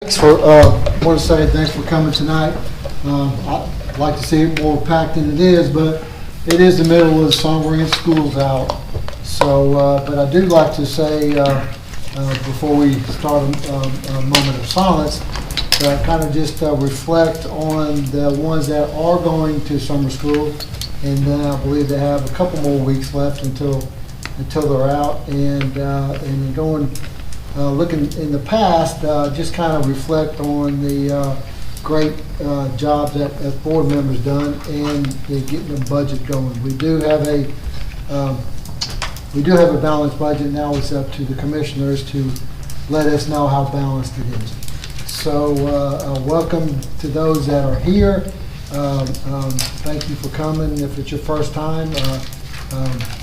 Want to say thanks for coming tonight. I'd like to see it more packed than it is, but it is the middle of the summer and school's out. So, but I do like to say before we start a moment of silence, kind of just reflect on the ones that are going to summer school, and then I believe they have a couple more weeks left until they're out, and going. Looking in the past, just kind of reflect on the great job that board members done and getting the budget going. We do have a balanced budget. Now it's up to the commissioners to let us know how balanced it is. So welcome to those that are here. Thank you for coming. If it's your first time,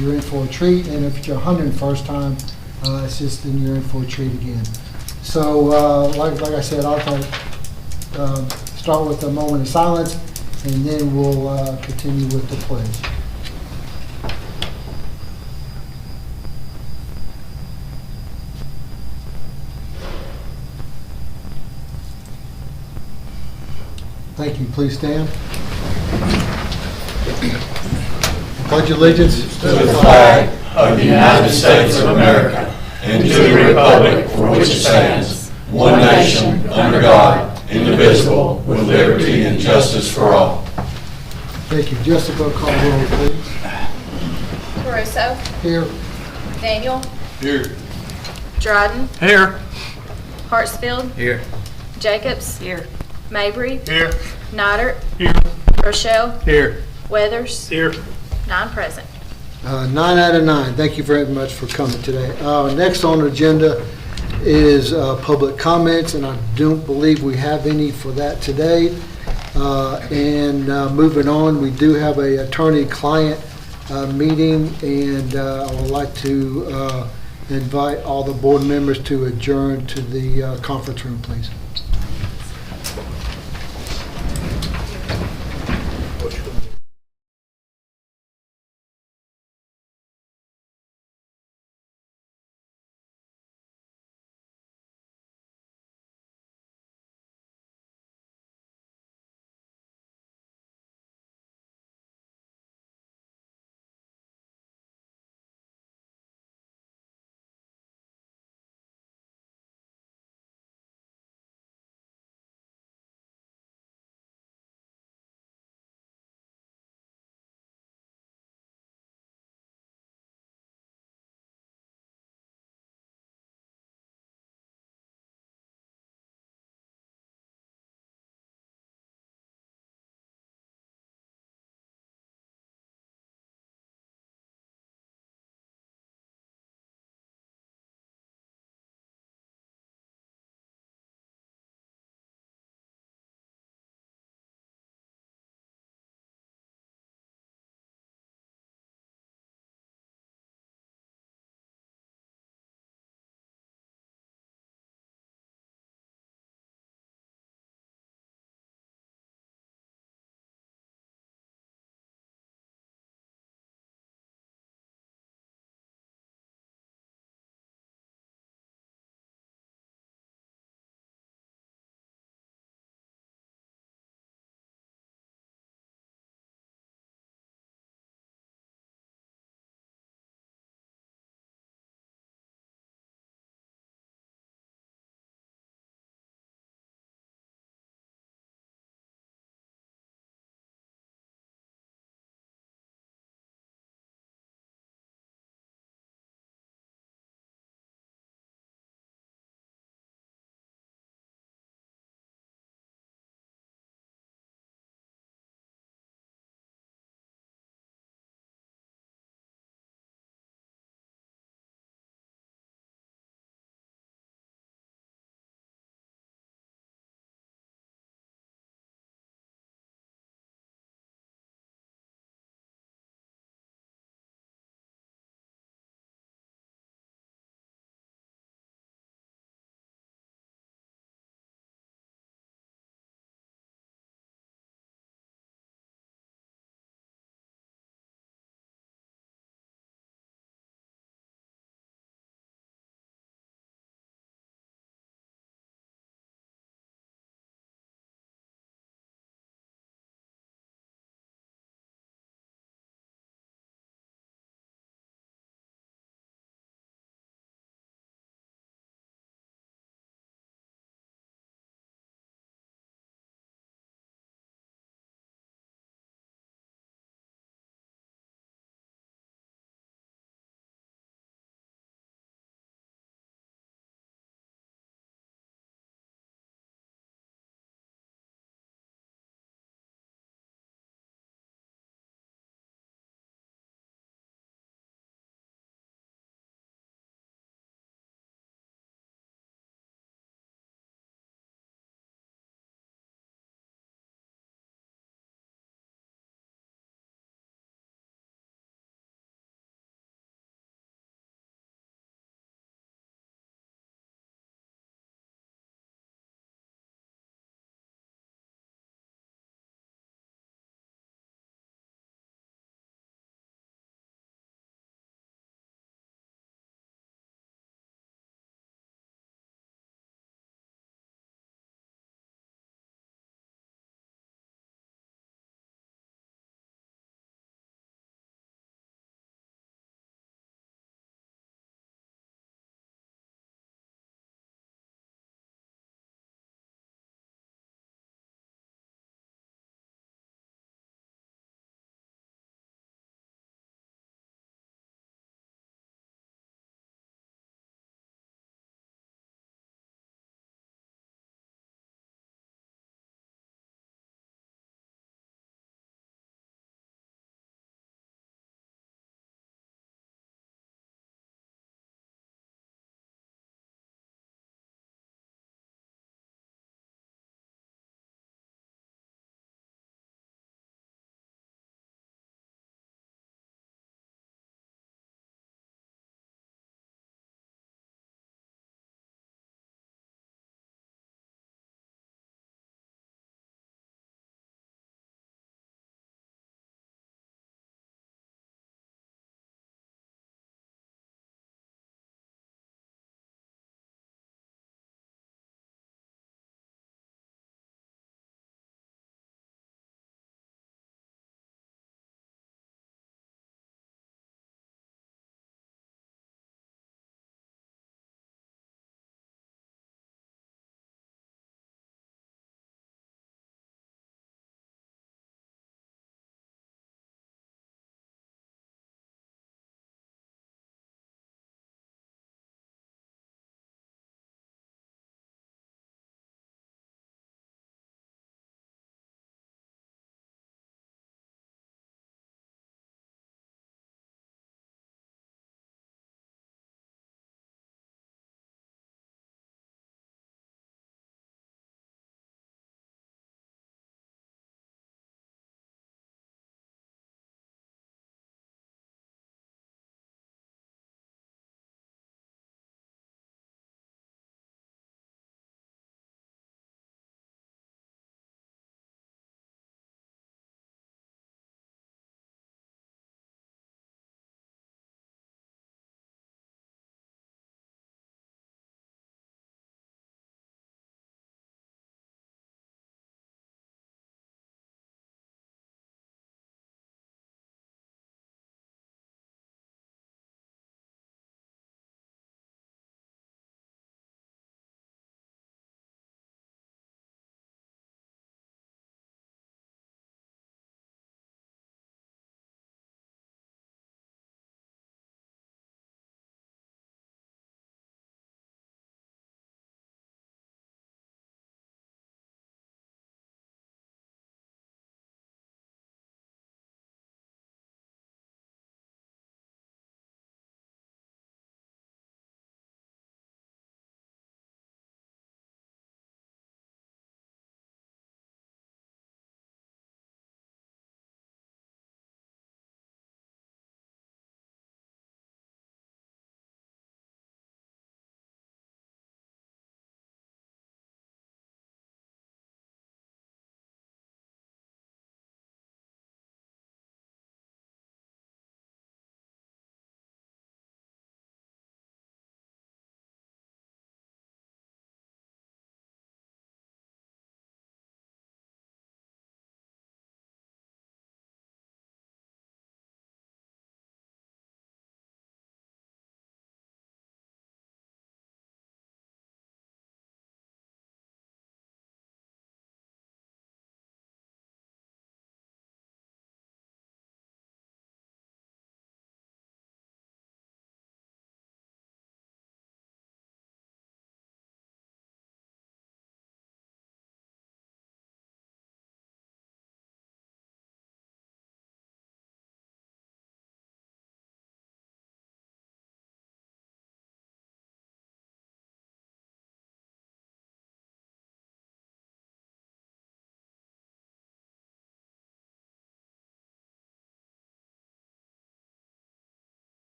you're in for a treat, and if it's your 101st time, it's just then you're in for a treat again. So, like I said, I'll start with a moment of silence, and then we'll continue with the pledge. Thank you. Please stand. Pledge allegiance to the flag of the United States of America and to the republic for which it stands, one nation, under God, indivisible, with liberty and justice for all. Thank you. Jessica, call the roll, please. Caruso. Here. Daniel. Here. Dryden. Here. Hartsfield. Here. Jacobs. Here. Mabry. Here. Noddert. Here. Rochelle. Here. Weathers. Here. 9 present. 9 out of 9. Thank you very much for coming today. Next on the agenda is public comments, and I don't believe we have any for that today. Moving on, we do have a attorney-client meeting, and I would like to invite all the board members to adjourn to the conference room, please.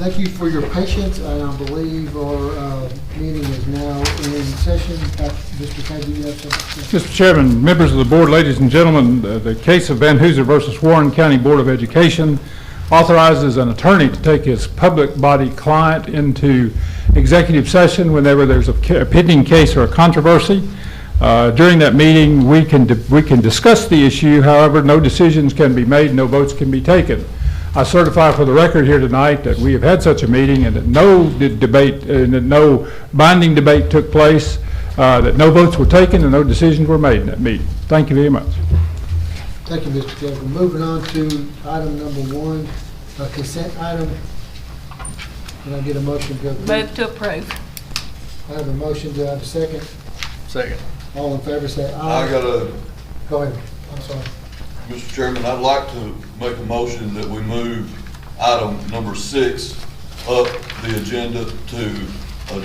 Thank you for your patience, and I believe our meeting is now in session. Mr. Kay, do you have something? Mr. Chairman, members of the board, ladies and gentlemen, the case of Van Hooser versus Warren County Board of Education authorizes an attorney to take his public body client into executive session whenever there's a pending case or a controversy. During that meeting, we can discuss the issue. However, no decisions can be made, no votes can be taken. I certify for the record here tonight that we have had such a meeting and that no debate, that no binding debate took place, that no votes were taken and no decisions were made in that meeting. Thank you very much. Thank you, Mr. Kevin. Moving on to item number 1, a consent item. Can I get a motion to approve? Move to approve. I have a motion. Do I have a second? Second. All in favor say aye. I got a, Go ahead. I'm sorry. Mr. Chairman, I'd like to make a motion that we move item number 6 up the agenda to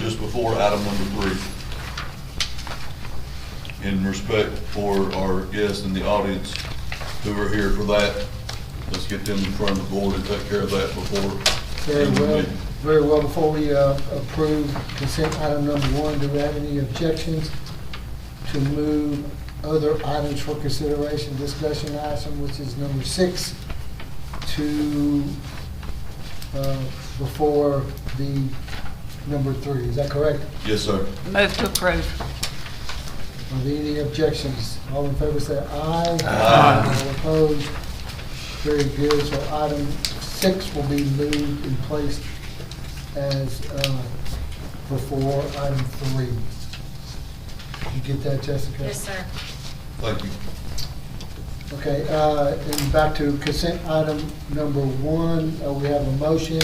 just before item number 3. In respect for our guests in the audience who are here for that, let's get them in front of the board and take care of that before. Very well. Before we approve consent item number 1, do we have any objections to move other items for consideration, discussion item, which is number 6, to before the number 3? Is that correct? Yes, sir. Move to approve. Are there any objections? All in favor say aye. Aye. All opposed? Very good. So item 6 will be moved and placed as before item 3. Did you get that, Jessica? Yes, sir. Thank you. Okay, and back to consent item number 1, we have a motion.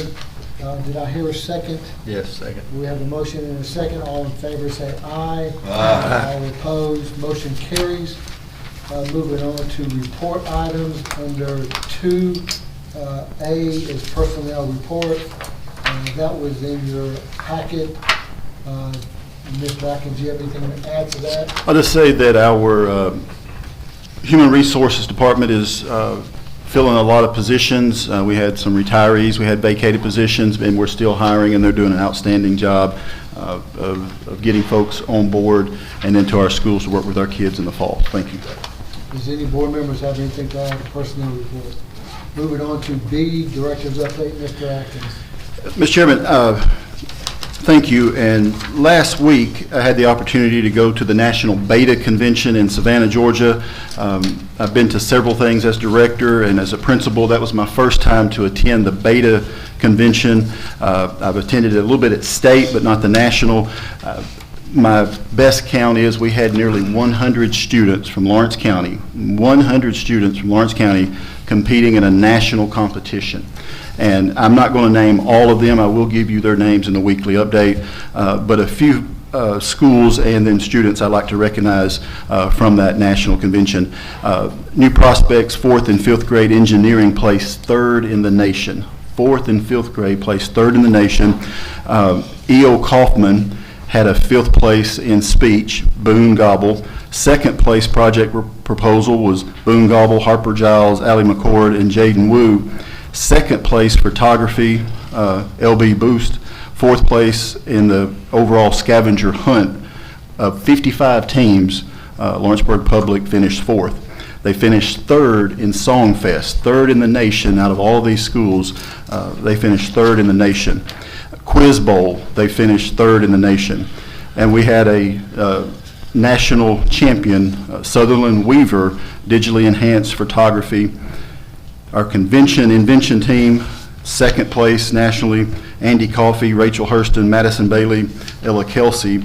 Did I hear a second? Yes, second. We have a motion and a second. All in favor say aye. Aye. All opposed, motion carries. Moving on to report items under 2A is personnel report. That was in your packet. Ms. Watkins, do you have anything to add to that? I'll just say that our Human Resources Department is filling a lot of positions. We had some retirees, we had vacated positions, and we're still hiring, and they're doing an outstanding job of getting folks on board and into our schools to work with our kids in the fall. Thank you. Does any board members have anything to add to personnel report? Moving on to B, Director's Update, Mr. Atkins. Mr. Chairman, thank you. And last week, I had the opportunity to go to the National Beta Convention in Savannah, Georgia. I've been to several things as director and as a principal. That was my first time to attend the Beta Convention. I've attended it a little bit at state, but not the national. My best count is we had nearly 100 students from Lawrence County, 100 students from Lawrence County competing in a national competition. And I'm not going to name all of them. I will give you their names in the weekly update. But a few schools and then students I'd like to recognize from that national convention. New Prospects, 4th and 5th grade engineering placed 3rd in the nation. 4th and 5th grade placed 3rd in the nation. E.O. Kaufman had a 5th place in speech, Boone Gobble. 2nd place project proposal was Boone Gobble, Harper Giles, Allie McCord, and Jaden Wu. 2nd place photography, L.B. Boost. 4th place in the overall scavenger hunt. Of 55 teams, Lawrenceburg Public finished 4th. They finished 3rd in Songfest, 3rd in the nation out of all of these schools. They finished 3rd in the nation. Quiz Bowl, they finished 3rd in the nation. And we had a national champion, Sutherland Weaver, digitally enhanced photography. Our convention invention team, 2nd place nationally, Andy Coffey, Rachel Hurston, Madison Bailey, Ella Kelsey.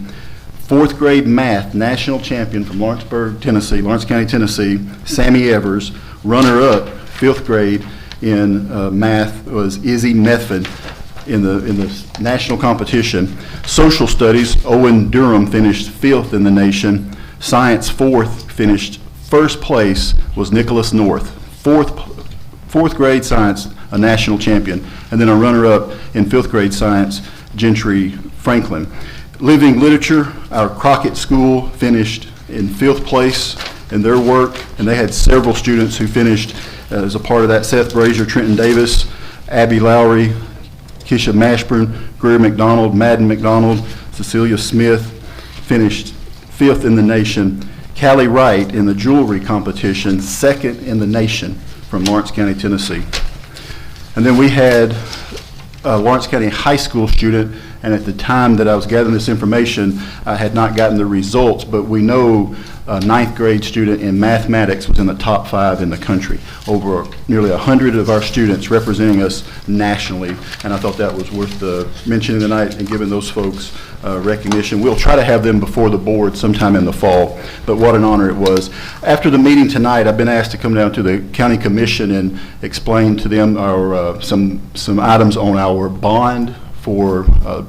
4th grade math national champion from Lawrenceburg, Tennessee, Lawrence County, Tennessee, Sammy Evers. Runner-up, 5th grade in math was Izzy Methvin in the national competition. Social studies, Owen Durham finished 5th in the nation. Science, 4th, finished 1st place was Nicholas North. 4th grade science, a national champion. And then a runner-up in 5th grade science, Gentry Franklin. Living literature, our Crockett School finished in 5th place in their work, and they had several students who finished as a part of that. Seth Brazier, Trenton Davis, Abby Lowry, Keisha Mashburn, Greer McDonald, Madden McDonald, Cecilia Smith finished 5th in the nation. Callie Wright in the jewelry competition, 2nd in the nation from Lawrence County, Tennessee. And then we had a Lawrence County High School student, and at the time that I was gathering this information, I had not gotten the results, but we know a 9th grade student in mathematics was in the top 5 in the country. Over nearly 100 of our students representing us nationally, and I thought that was worth mentioning tonight and giving those folks recognition. We'll try to have them before the board sometime in the fall, but what an honor it was. After the meeting tonight, I've been asked to come down to the county commission and explain to them our some items on our bond for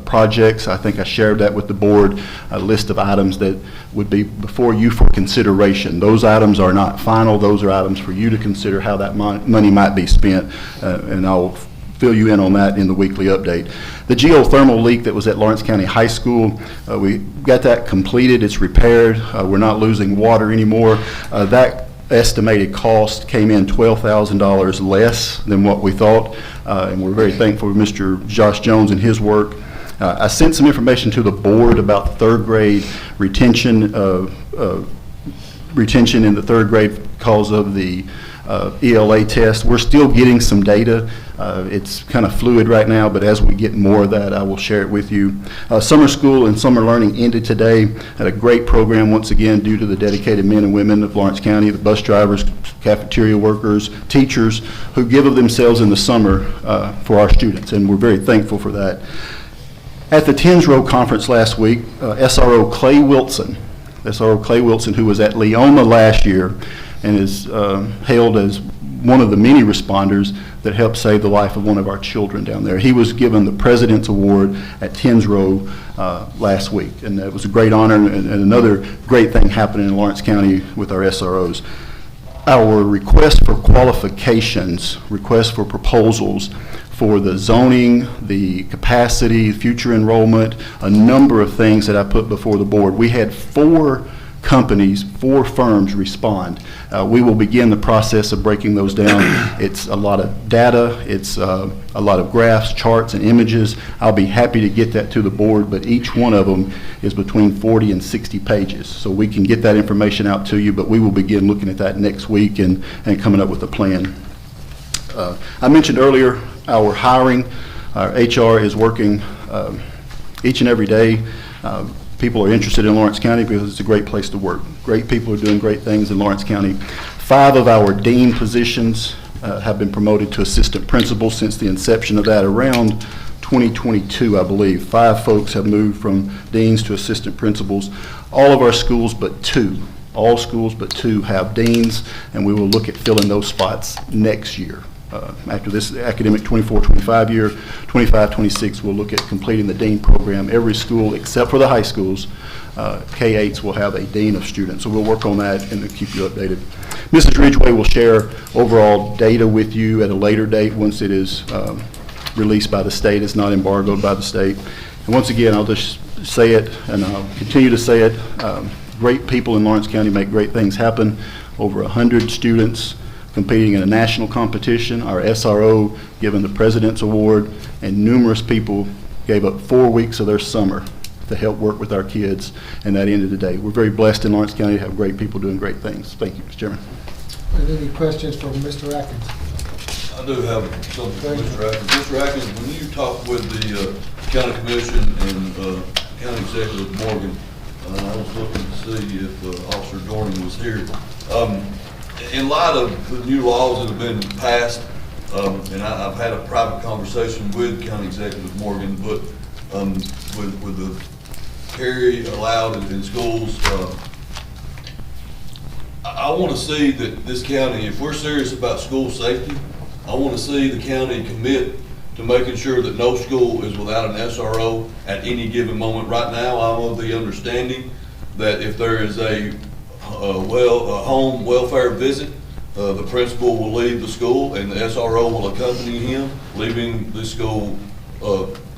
projects. I think I shared that with the board, a list of items that would be before you for consideration. Those items are not final. Those are items for you to consider how that money might be spent, and I'll fill you in on that in the weekly update. The geothermal leak that was at Lawrence County High School, we got that completed. It's repaired. We're not losing water anymore. That estimated cost came in $12,000 less than what we thought, and we're very thankful for Mr. Josh Jones and his work. I sent some information to the board about the 3rd grade retention in the 3rd grade because of the ELA test. We're still getting some data. It's kind of fluid right now, but as we get more of that, I will share it with you. Summer school and summer learning ended today. Had a great program once again due to the dedicated men and women of Lawrence County, the bus drivers, cafeteria workers, teachers who give of themselves in the summer for our students, and we're very thankful for that. At the Tens Row Conference last week, SRO Clay Wilson, who was at Leoma last year and is hailed as one of the many responders that helped save the life of one of our children down there. He was given the President's Award at Tens Row last week, and that was a great honor and another great thing happening in Lawrence County with our SROs. Our request for qualifications, request for proposals for the zoning, the capacity, future enrollment, a number of things that I put before the board. We had 4 companies, 4 firms respond. We will begin the process of breaking those down. It's a lot of data, it's a lot of graphs, charts, and images. I'll be happy to get that to the board, but each one of them is between 40 and 60 pages. So we can get that information out to you, but we will begin looking at that next week and coming up with a plan. I mentioned earlier our hiring. Our HR is working each and every day. People are interested in Lawrence County because it's a great place to work. Great people are doing great things in Lawrence County. 5 of our dean positions have been promoted to assistant principals since the inception of that around 2022, I believe. 5 folks have moved from deans to assistant principals. All of our schools but 2, all schools but 2 have deans, and we will look at filling those spots next year. After this academic 24-25 year, 25-26, we'll look at completing the dean program. Every school except for the high schools, K-8s will have a dean of students. So we'll work on that and keep you updated. Mrs. Ridgway will share overall data with you at a later date once it is released by the state. It's not embargoed by the state. And once again, I'll just say it, and I'll continue to say it. Great people in Lawrence County make great things happen. Over 100 students competing in a national competition, our SRO given the President's Award, and numerous people gave up 4 weeks of their summer to help work with our kids, and that ended today. We're very blessed in Lawrence County to have great people doing great things. Thank you, Mr. Chairman. And any questions from Mr. Atkins? I do have something for Mr. Atkins. Mr. Atkins, when you talked with the county commission and county executive Morgan, I was looking to see if Officer Dorning was here. In light of the new laws that have been passed, and I've had a private conversation with County Executive Morgan, but with the carry allowed in schools, I want to see that this county, if we're serious about school safety, I want to see the county commit to making sure that no school is without an SRO at any given moment. Right now, I'm of the understanding that if there is a home welfare visit, the principal will leave the school and the SRO will accompany him, leaving the school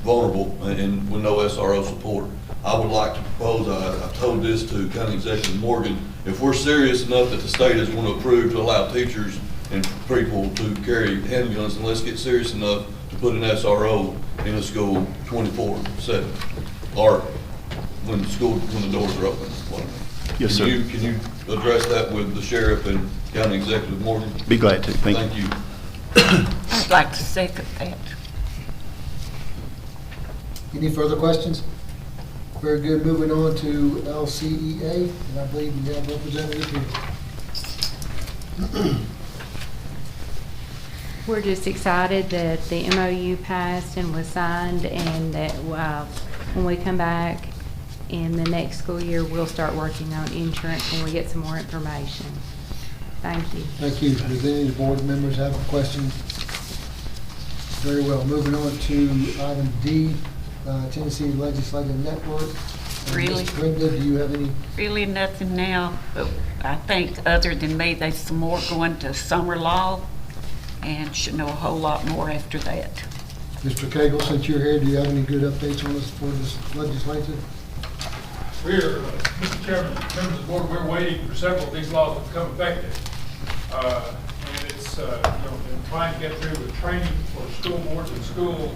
vulnerable and with no SRO support. I would like to propose, I told this to County Executive Morgan, if we're serious enough that the state is going to approve to allow teachers and people to carry handguns, and let's get serious enough to put an SRO in a school 24/7, or when the doors are open. Yes, sir. Can you address that with the sheriff and county executive Morgan? Be glad to. Thank you. Thank you. I'd like to second that. Any further questions? Very good. Moving on to LCEA, and I believe we have a representative here. We're just excited that the MOU passed and was signed, and that when we come back in the next school year, we'll start working on insurance when we get some more information. Thank you. Thank you. Does any of the board members have a question? Very well. Moving on to item D, Tennessee Legislative Network. Really? Ms. Brenda, do you have any? Really nothing now, but I think other than me, there's some more going to summer law and should know a whole lot more after that. Mr. Cagle, since you're here, do you have any good updates on this for this legislature? Mr. Chairman, members of the board, we're waiting for several of these laws to become effective. And it's, been trying to get through with training for school boards and school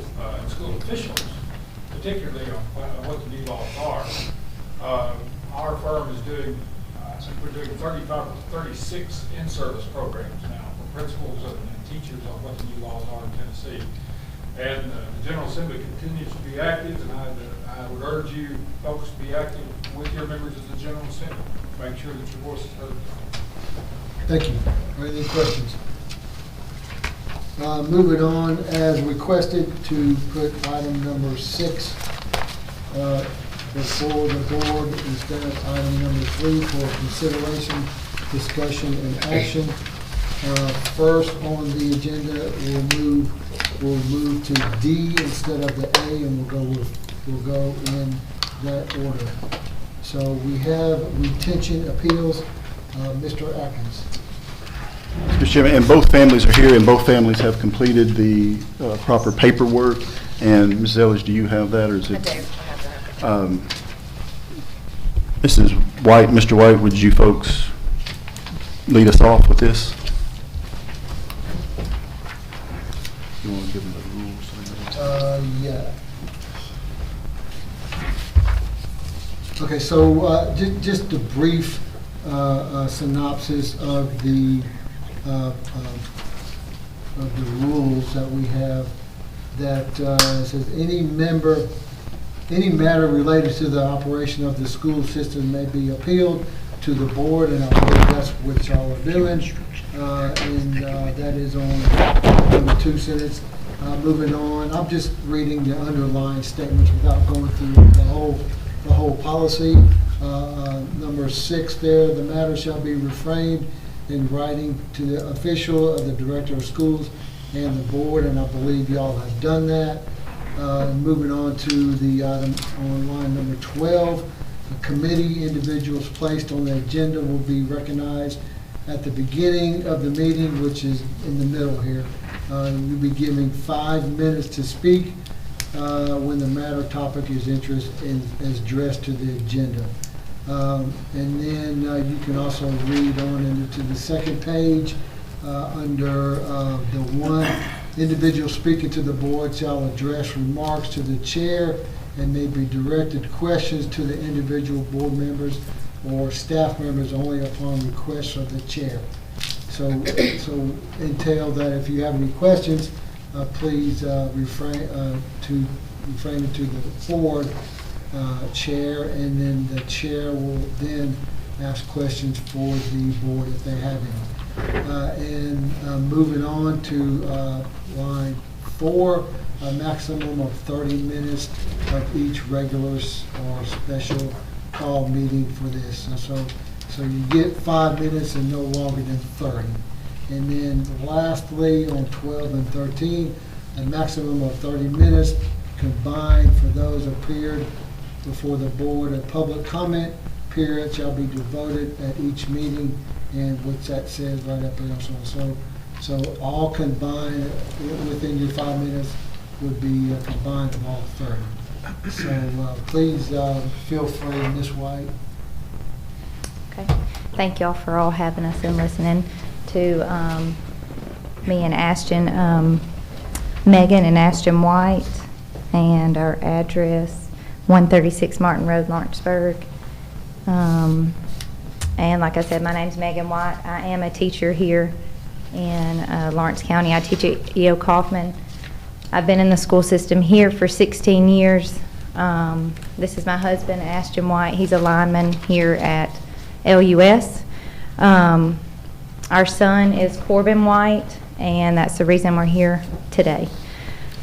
officials, particularly on what the new laws are. Our firm is doing, I think we're doing 35 or 36 in-service programs now for principals and teachers on what the new laws are in Tennessee. And the General Assembly continues to be active, and I would urge you folks to be active with your members of the General Assembly. Make sure that your voice is heard. Thank you. Are there any questions? Moving on, as requested, to put item number 6 before the board instead of item number 3 for consideration, discussion, and action. First on the agenda, we'll move to D instead of the A, and we'll go in that order. So we have retention appeals. Mr. Atkins. Mr. Chairman, and both families are here, and both families have completed the proper paperwork. And Mrs. Ellis, do you have that, or is it? I do have that. Mrs. White, Mr. White, would you folks lead us off with this? You want to give them the rules? Yeah. Okay, so just a brief synopsis of the rules that we have. That says any matter related to the operation of the school system may be appealed to the board, and I believe that's what y'all are doing. And that is on the 2 sentence. Moving on, I'm just reading the underlying statements without going through the whole policy. Number 6 there, the matter shall be refrained in writing to the official of the director of schools and the board, and I believe y'all have done that. Moving on to the item on line number 12, the committee individuals placed on the agenda will be recognized at the beginning of the meeting, which is in the middle here. You'll be given 5 minutes to speak when the matter topic is addressed to the agenda. And then you can also read on into the second page under the 1, individual speaking to the board shall address remarks to the chair and may be directed questions to the individual board members or staff members only upon request of the chair. So entail that if you have any questions, please refrain it to the board chair, and then the chair will then ask questions for the board if they have any. And moving on to line 4, a maximum of 30 minutes of each regular or special call meeting for this. And so you get 5 minutes and no longer than 30. And then lastly, on 12 and 13, a maximum of 30 minutes combined for those appeared before the board. A public comment period shall be devoted at each meeting, and what that says right up there. So all combined within your 5 minutes would be combined of all 30. So please feel free, Ms. White. Okay. Thank y'all for all having us and listening to me and Ashton. Megan and Ashton White, and our address, 136 Martin Road, Lawrenceburg. And like I said, my name's Megan White. I am a teacher here in Lawrence County. I teach at E.O. Kaufman. I've been in the school system here for 16 years. This is my husband, Ashton White. He's a lineman here at LUS. Our son is Corbin White, and that's the reason we're here today.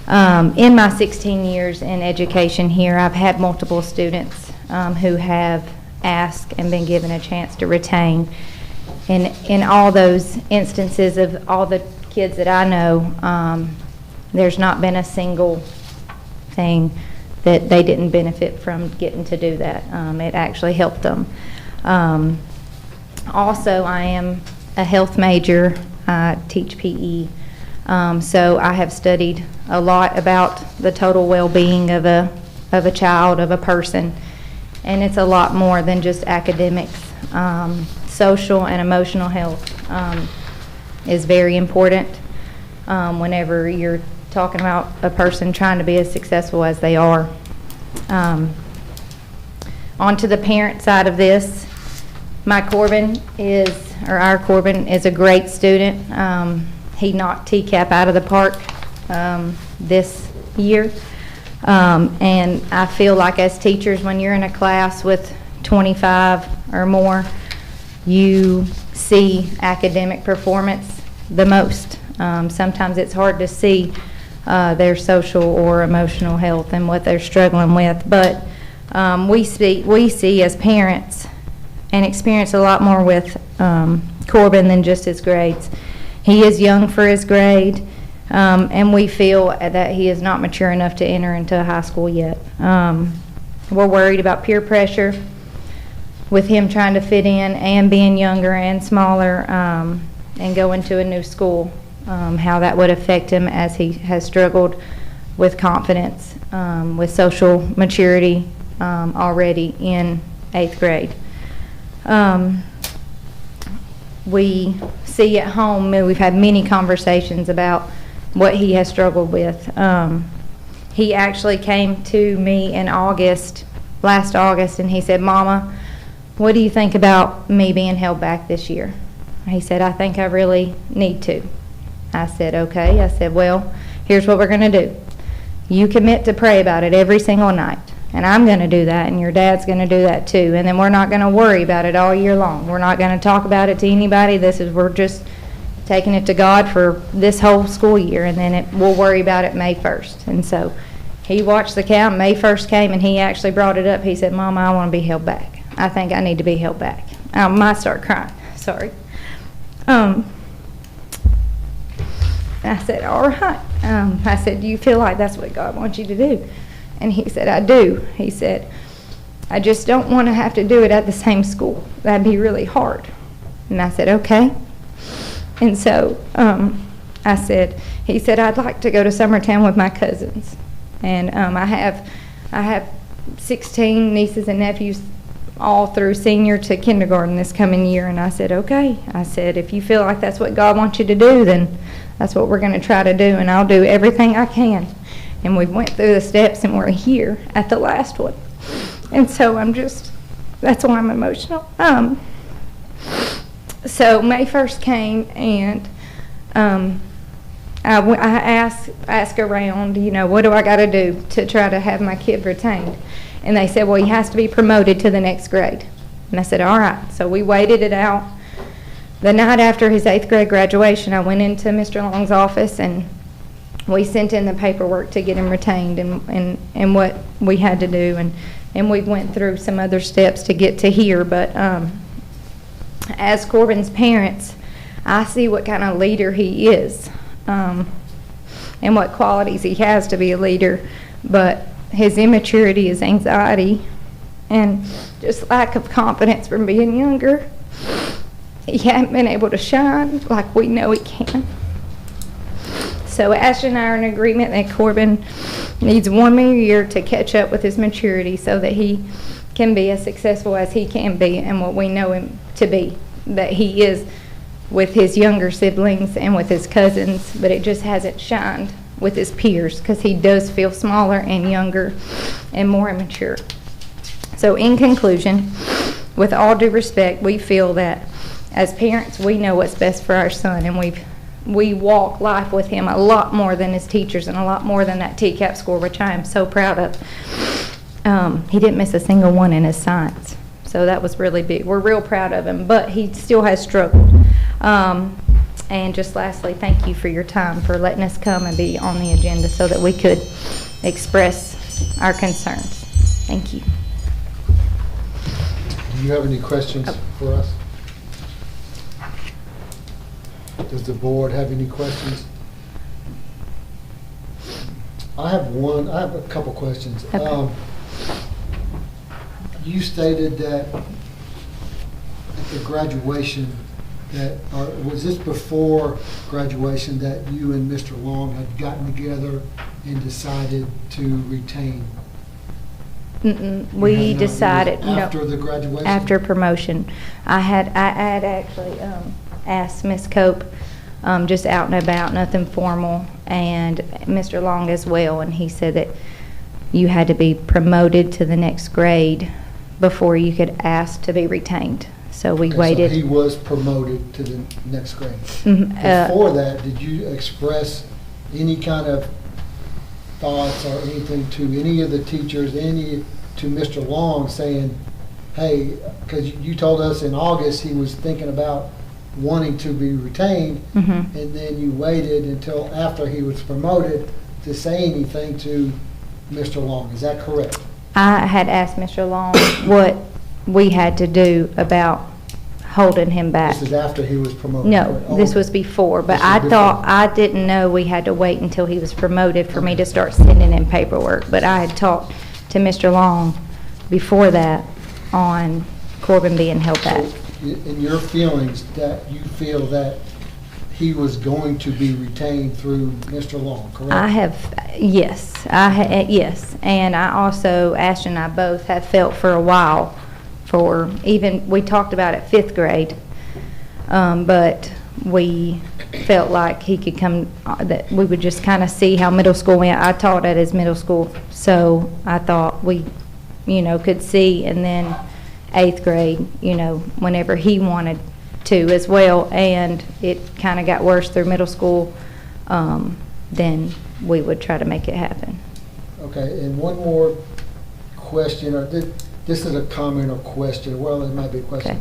In my 16 years in education here, I've had multiple students who have asked and been given a chance to retain. And in all those instances of all the kids that I know, there's not been a single thing that they didn't benefit from getting to do that. It actually helped them. Also, I am a health major. I teach PE. So I have studied a lot about the total well-being of a child, of a person. And it's a lot more than just academics. Social and emotional health is very important whenever you're talking about a person trying to be as successful as they are. On to the parent side of this, our Corbin is a great student. He knocked TCAP out of the park this year. And I feel like as teachers, when you're in a class with 25 or more, you see academic performance the most. Sometimes it's hard to see their social or emotional health and what they're struggling with, but we see as parents and experience a lot more with Corbin than just his grades. He is young for his grade, and we feel that he is not mature enough to enter into high school yet. We're worried about peer pressure with him trying to fit in and being younger and smaller and going to a new school. How that would affect him as he has struggled with confidence, with social maturity already in 8th grade. We see at home, we've had many conversations about what he has struggled with. He actually came to me in last August, and he said, "Mama, what do you think about me being held back this year?" He said, "I think I really need to." I said, "Okay." I said, "Well, here's what we're going to do. You commit to pray about it every single night, and I'm going to do that, and your dad's going to do that too, and then we're not going to worry about it all year long. We're not going to talk about it to anybody. We're just taking it to God for this whole school year, and then we'll worry about it May 1st. And so he watched the count. May 1st came, and he actually brought it up. He said, "Mama, I want to be held back. I think I need to be held back." I might start crying. Sorry. I said, "All right." I said, "Do you feel like that's what God wants you to do?" And he said, "I do." He said, "I just don't want to have to do it at the same school. That'd be really hard." And I said, "Okay." And so he said, "I'd like to go to Summertown with my cousins." And I have 16 nieces and nephews all through senior to kindergarten this coming year. And I said, "Okay." I said, "If you feel like that's what God wants you to do, then that's what we're going to try to do, and I'll do everything I can." And we went through the steps, and we're here at the last one. And so that's why I'm emotional. So May 1st came, and I asked around, what do I got to do to try to have my kid retained? And they said, "Well, he has to be promoted to the next grade." And I said, "All right." So we waited it out. The night after his 8th grade graduation, I went into Mr. Long's office, and we sent in the paperwork to get him retained and what we had to do. And we went through some other steps to get to here. But as Corbin's parents, I see what kind of leader he is and what qualities he has to be a leader. But his immaturity, his anxiety, and just lack of confidence from being younger, he hadn't been able to shine like we know he can. So Ashton and I are in agreement that Corbin needs 1 more year to catch up with his maturity so that he can be as successful as he can be and what we know him to be, that he is with his younger siblings and with his cousins, but it just hasn't shined with his peers, because he does feel smaller and younger and more immature. So in conclusion, with all due respect, we feel that as parents, we know what's best for our son, and we walk life with him a lot more than his teachers and a lot more than that TCAP score, which I am so proud of. He didn't miss a single one in his science, so that was really big. We're real proud of him, but he still has struggled. And just lastly, thank you for your time, for letting us come and be on the agenda so that we could express our concerns. Thank you. Do you have any questions for us? Does the board have any questions? I have a couple questions. Okay. You stated that at the graduation, or was this before graduation, that you and Mr. Long had gotten together and decided to retain? We You had not- decided, it was no. After the graduation? After promotion. I had actually asked Miss Cope, just out and about, nothing formal, and Mr. Long as well, and he said that you had to be promoted to the next grade before you could ask to be retained. So we Okay, waited. So he was promoted to the next grade. Mhm, Before that, did you express any kind of thoughts or anything to any of the teachers, to Mr. Long, saying, hey, because you told us in August he was thinking about wanting to be retained, Mhm. and then you waited until after he was promoted to say anything to Mr. Long. Is that correct? I had asked Mr. Long what we had to do about holding him back. This is after he was promoted? No, correct? Oh, this okay. was before, but This was I before. thought, I didn't know we had to wait until he was promoted for me Okay. to start sending in paperwork. But I had talked to Mr. Long before that on Corbin being held back. So, in your feelings, that you feel that he was going to be retained through Mr. Long, correct? I have, yes, yes. And I also, Ashton and I both have felt for a while, for even, we talked about it 5th grade, but we felt like he could come, that we would just kind of see how middle school went. I taught at his middle school, so I thought we, could see, and then 8th grade, whenever he wanted to as well, and it kind of got worse through middle school, then we would try to make it happen. Okay, and one more question, or this is a comment or question, well, it might be a question. Okay.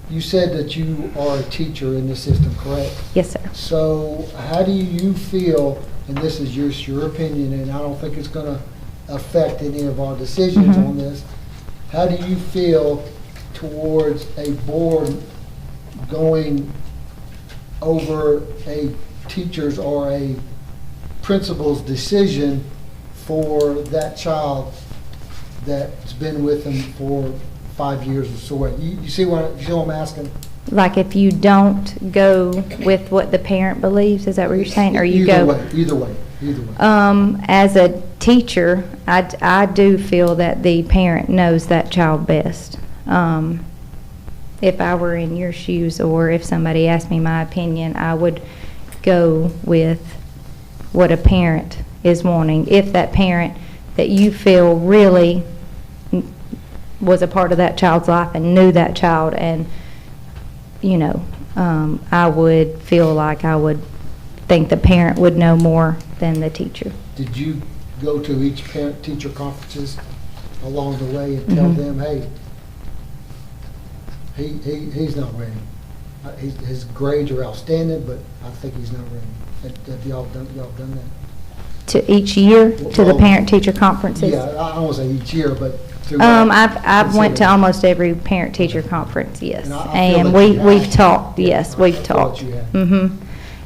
You said that you are a teacher in the system, correct? Yes, sir. So how do you feel, and this is just your opinion, and I don't think it's going to affect any of our decisions Mhm. on this, how do you feel towards a board going over a teacher's or a principal's decision for that child that's been with them for 5 years or so? You see what I'm asking? Like if you don't go with what the parent believes, is that what you're saying? Or you go? Either way. As a teacher, I do feel that the parent knows that child best. If I were in your shoes, or if somebody asked me my opinion, I would go with what a parent is wanting. If that parent that you feel really was a part of that child's life and knew that child, and I would feel like I would think the parent would know more than the teacher. Did you go to each parent-teacher conferences along the way and tell Mhm. them, hey, he's not ready. His grades are outstanding, but I think he's not ready. Have y'all done that? To each year, to the Well, parent-teacher conferences? Yeah, I don't want to say each year, but through. I've went to almost every parent-teacher conference, yes. And I feel And that you we've have. talked, yes, I we've feel that talked. you have. Mm-hmm.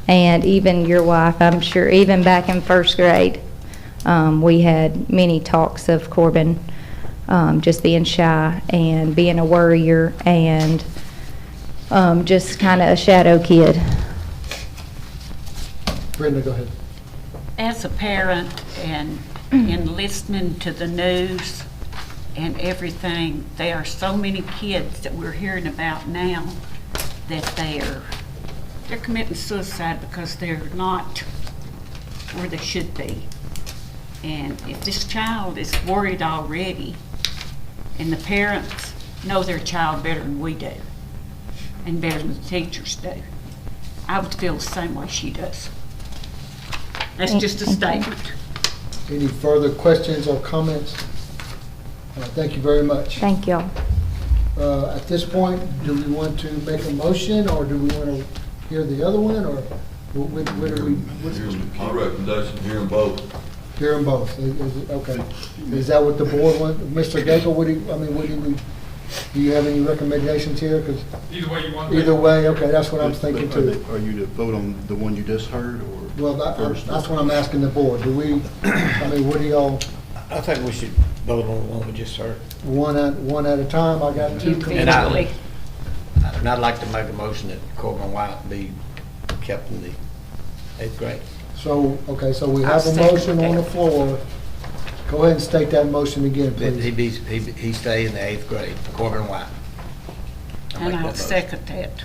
And even your wife, I'm sure, even back in 1st grade, we had many talks of Corbin just being shy and being a worrier and just kind of a shadow kid. Brenda, go ahead. As a parent and in listening to the news and everything, there are so many kids that we're hearing about now that they're committing suicide because they're not where they should be. And if this child is worried already, and the parents know their child better than we do, and better than the teachers do, I would feel the same way she does. That's just a statement. Any further questions or comments? Thank you very much. Thank y'all. At this point, do we want to make a motion, or do we want to hear the other one, or what do we? My recommendation, hear them both. Hear them both. Okay. Is that what the board wants? Mr. Gagel, do you have any recommendations here? 'Cause Either way you want. either way, okay, that's what I'm thinking too. Are you to vote on the one you just heard, or? Well, first? that's what I'm asking the board. Do we, what do y'all, I think we should vote on the one we just heard. one at a time? I got two. And I- Individually. And I'd like to make a motion that Corbin White be kept in the 8th grade. So, okay, so we have a I'll second motion on the that. floor. Go ahead and state that motion again, That please. he stay in the 8th grade, Corbin White. And make that I'll motion. second that.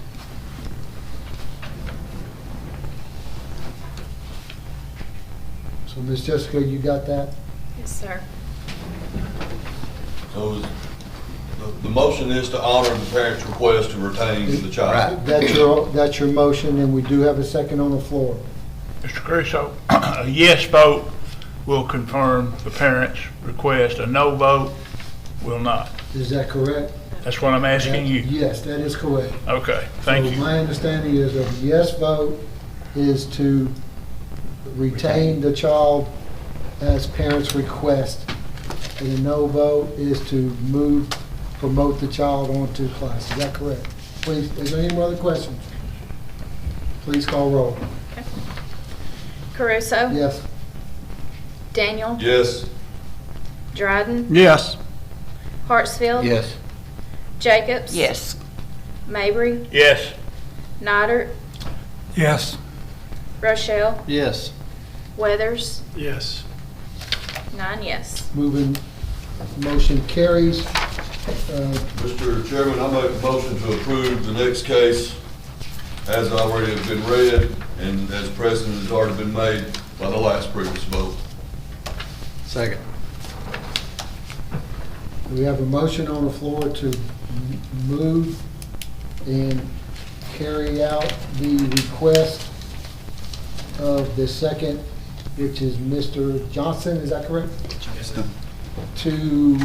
So, Ms. Jessica, you got that? Yes, sir. So the motion is to honor the parent's request to retain the child. That's your motion, and we do have a second on the floor. Mr. Crusoe, a yes vote will confirm the parent's request, a no vote will not. Is that correct? That's what I'm asking you. Yes, that is correct. Okay, thank So you. my understanding is a yes vote is to retain the child as parents' request, and a no vote is to promote the child onto class. Is that correct? Please, is there any more other questions? Please call roll. Caruso. Yes. Daniel. Yes. Dryden. Yes. Hartsfield. Yes. Jacobs. Yes. Mabry. Yes. Noddert. Yes. Rochelle. Yes. Weathers. Yes. 9 yes. Moving, motion carries. Mr. Chairman, I make a motion to approve the next case as already has been read and as precedent has already been made by the last previous vote. Second. We have a motion on the floor to move and carry out the request of the second, which is Mr. Johnson, is that correct? To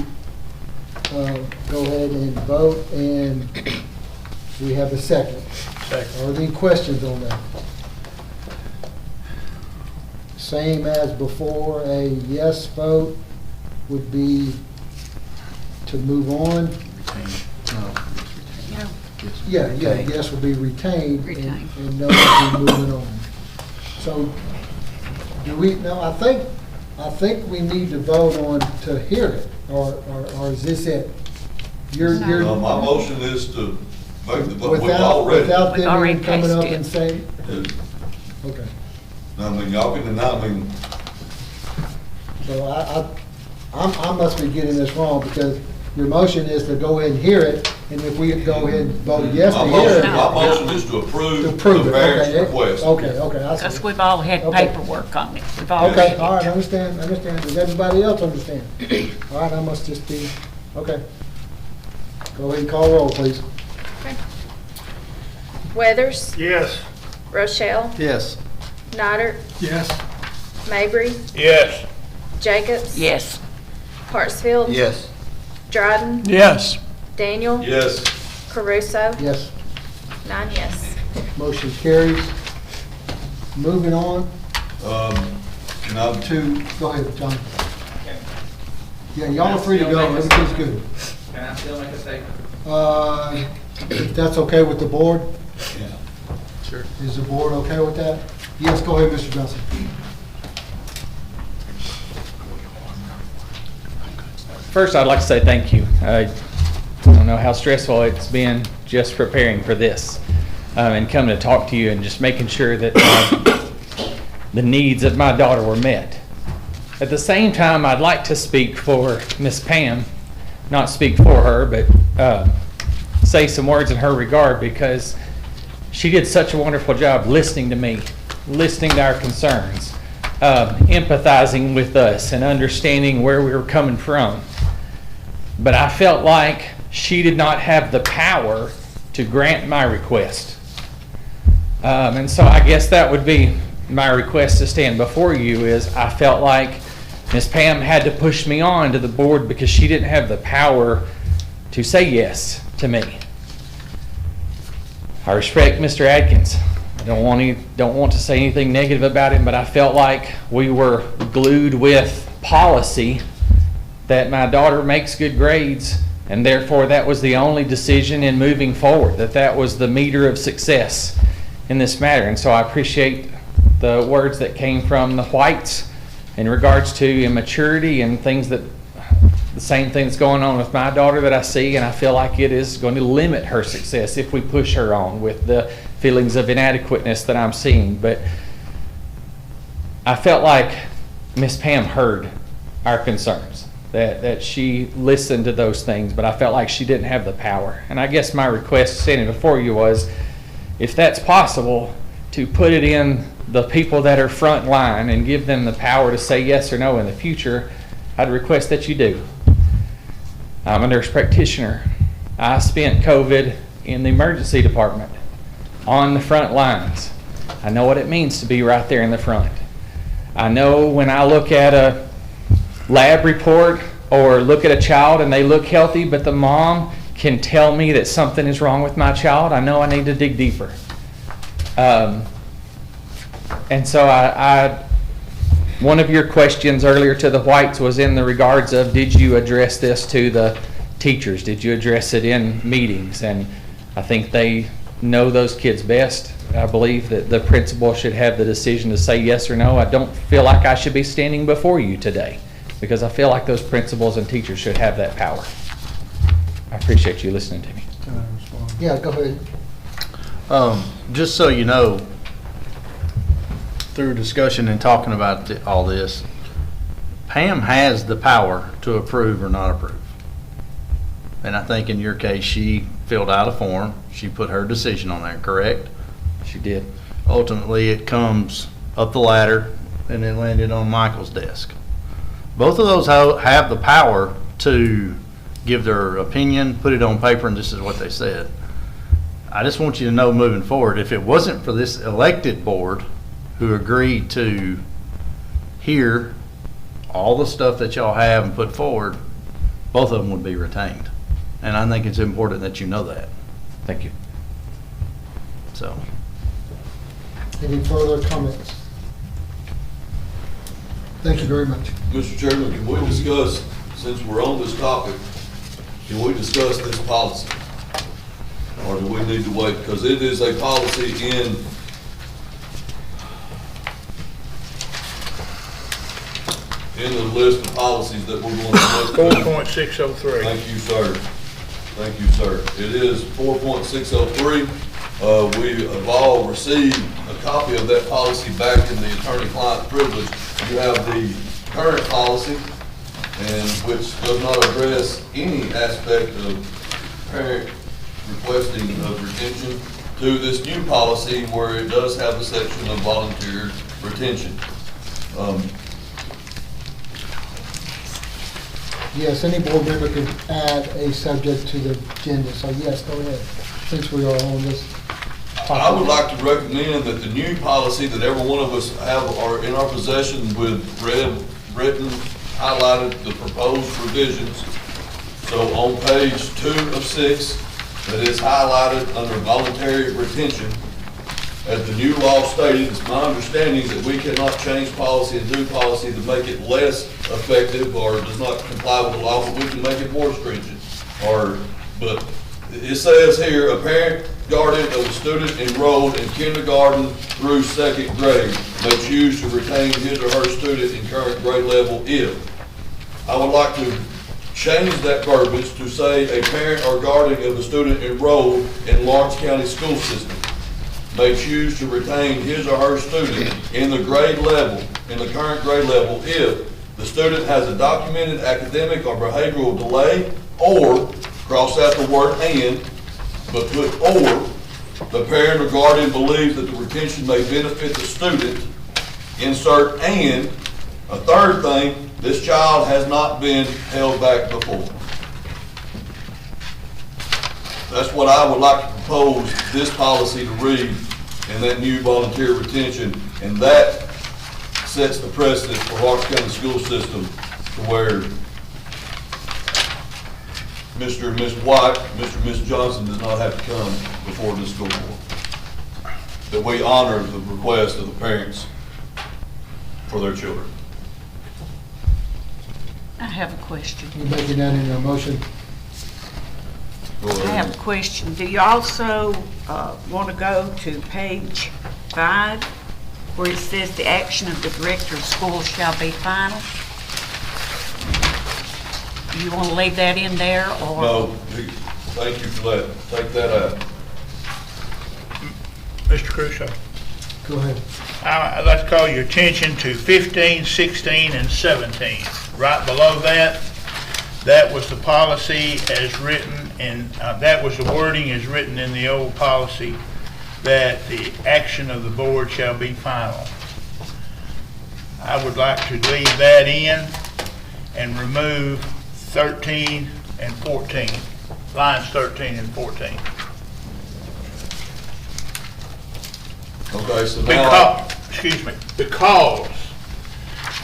go ahead and vote, and we have a second. Second. Are there any questions on that? Same as before, a yes vote would be to move on. No. Yeah, Retained. yes would be retained. Retained. And no would be moving on. So, do we, no, I think we need to vote on to hear it, or is this it? You're, My motion is to make the, we've without already. them We've already even coming up passed it. and saying, okay. I mean, y'all can, I mean, So I must be getting this wrong, because your motion is to go ahead and hear it, and if we go ahead and vote yes my to hear it. motion is to approve To approve the it, parent's okay. request. Okay, I Because see. we've all had Okay. paperwork on it. We've all Okay, read all right, it. I understand. Does everybody else understand? All right, I must just be, okay. Go ahead and call roll, please. Weathers. Yes. Rochelle. Yes. Noddert. Yes. Mabry. Yes. Jacobs. Yes. Hartsfield. Yes. Dryden. Yes. Daniel. Yes. Caruso. Yes, 9 yes. motion carries. Moving on Can I, to, go ahead, John. Yeah, y'all are free to go, everything's good. Can I still make a statement? If that's okay with the board? yeah. Sure. Is the board okay with that? Yes, go ahead, Mr. Johnson. First, I'd like to say thank you. I don't know how stressful it's been just preparing for this and coming to talk to you and just making sure that the needs of my daughter were met. At the same time, I'd like to speak for Miss Pam, not speak for her, but say some words in her regard, because she did such a wonderful job listening to me, listening to our concerns, empathizing with us and understanding where we were coming from. But I felt like she did not have the power to grant my request. And so I guess that would be my request to stand before you, is I felt like Ms. Pam had to push me on to the board because she didn't have the power to say yes to me. I respect Mr. Adkins. I don't want to say anything negative about him, but I felt like we were glued with policy that my daughter makes good grades, and therefore that was the only decision in moving forward, that was the meter of success in this matter. And so I appreciate the words that came from the Whites in regards to immaturity and things that, the same thing that's going on with my daughter that I see, and I feel like it is going to limit her success if we push her on with the feelings of inadequateness that I'm seeing. But I felt like Miss Pam heard our concerns, that she listened to those things, but I felt like she didn't have the power. And I guess my request standing before you was, if that's possible, to put it in the people that are front line and give them the power to say yes or no in the future, I'd request that you do. I'm a nurse practitioner. I spent COVID in the emergency department on the front lines. I know what it means to be right there in the front. I know when I look at a lab report or look at a child and they look healthy, but the mom can tell me that something is wrong with my child, I know I need to dig deeper. And so one of your questions earlier to the Whites was in the regards of, did you address this to the teachers? Did you address it in meetings? And I think they know those kids best. I believe that the principal should have the decision to say yes or no. I don't feel like I should be standing before you today because I feel like those principals and teachers should have that power. I appreciate you listening to me. Can I respond? Yeah, go ahead. Just so you know, through discussion and talking about all this, Pam has the power to approve or not approve. And I think in your case, she filled out a form. She put her decision on there, correct? She did. Ultimately, it comes up the ladder and it landed on Michael's desk. Both of those have the power to give their opinion, put it on paper, and this is what they said. I just want you to know moving forward, if it wasn't for this elected board who agreed to hear all the stuff that y'all have and put forward, both of them would be retained. And I think it's important that you know that. Thank you. So. Any further comments? Thank you very much. Mr. Chairman, can we discuss, since we're on this topic, can we discuss this policy? Or do we need to wait? Because it is a policy in the list of policies that we're going to look at. 4.603. Thank you, sir. Thank you, sir. It is 4.603. We have all received a copy of that policy back in the attorney-client privilege. You have the current policy, and which does not address any aspect of parent requesting of retention, to this new policy where it does have the section of volunteer retention. Yes, any board member can add a subject to the agenda, so yes, go ahead, since we are on this topic. I would like to recommend that the new policy that every one of us have are in our possession with written, highlighted the proposed revisions. So on page 2 of 6, that is highlighted under voluntary retention. As the new law stated, it's my understanding that we cannot change policy and do policy to make it less effective or does not comply with the law, but we can make it more stringent. But it says here, a parent, guardian of a student enrolled in kindergarten through 2nd grade may choose to retain his or her student in current grade level if. I would like to change that verbiage to say a parent or guardian of a student enrolled in Lawrence County school system may choose to retain his or her student in the grade level, in the current grade level, if the student has a documented academic or behavioral delay, or, cross out the word and, but put or, the parent or guardian believes that the retention may benefit the student insert and, a third thing, this child has not been held back before. That's what I would like to propose this policy to read in that new volunteer retention, and that sets the precedent for Lawrence County school system to where Mr. and Ms. White, Mr. and Ms. Johnson does not have to come before the school board. That we honor the request of the parents for their children. I have a question. You making that in your motion? Go I ahead. have a question. Do you also want to go to page 5, where it says the action of the director of schools shall be final? Do you want to leave that in there, or? No, thank you for that. Take that out. Mr. Crusoe, Go ahead. I'd like to call your attention to 15, 16, and 17. Right below that, that was the policy as written, and that was the wording as written in the old policy, that the action of the board shall be final. I would like to leave that in and remove 13 and 14, lines 13 and 14. Okay, so now. Because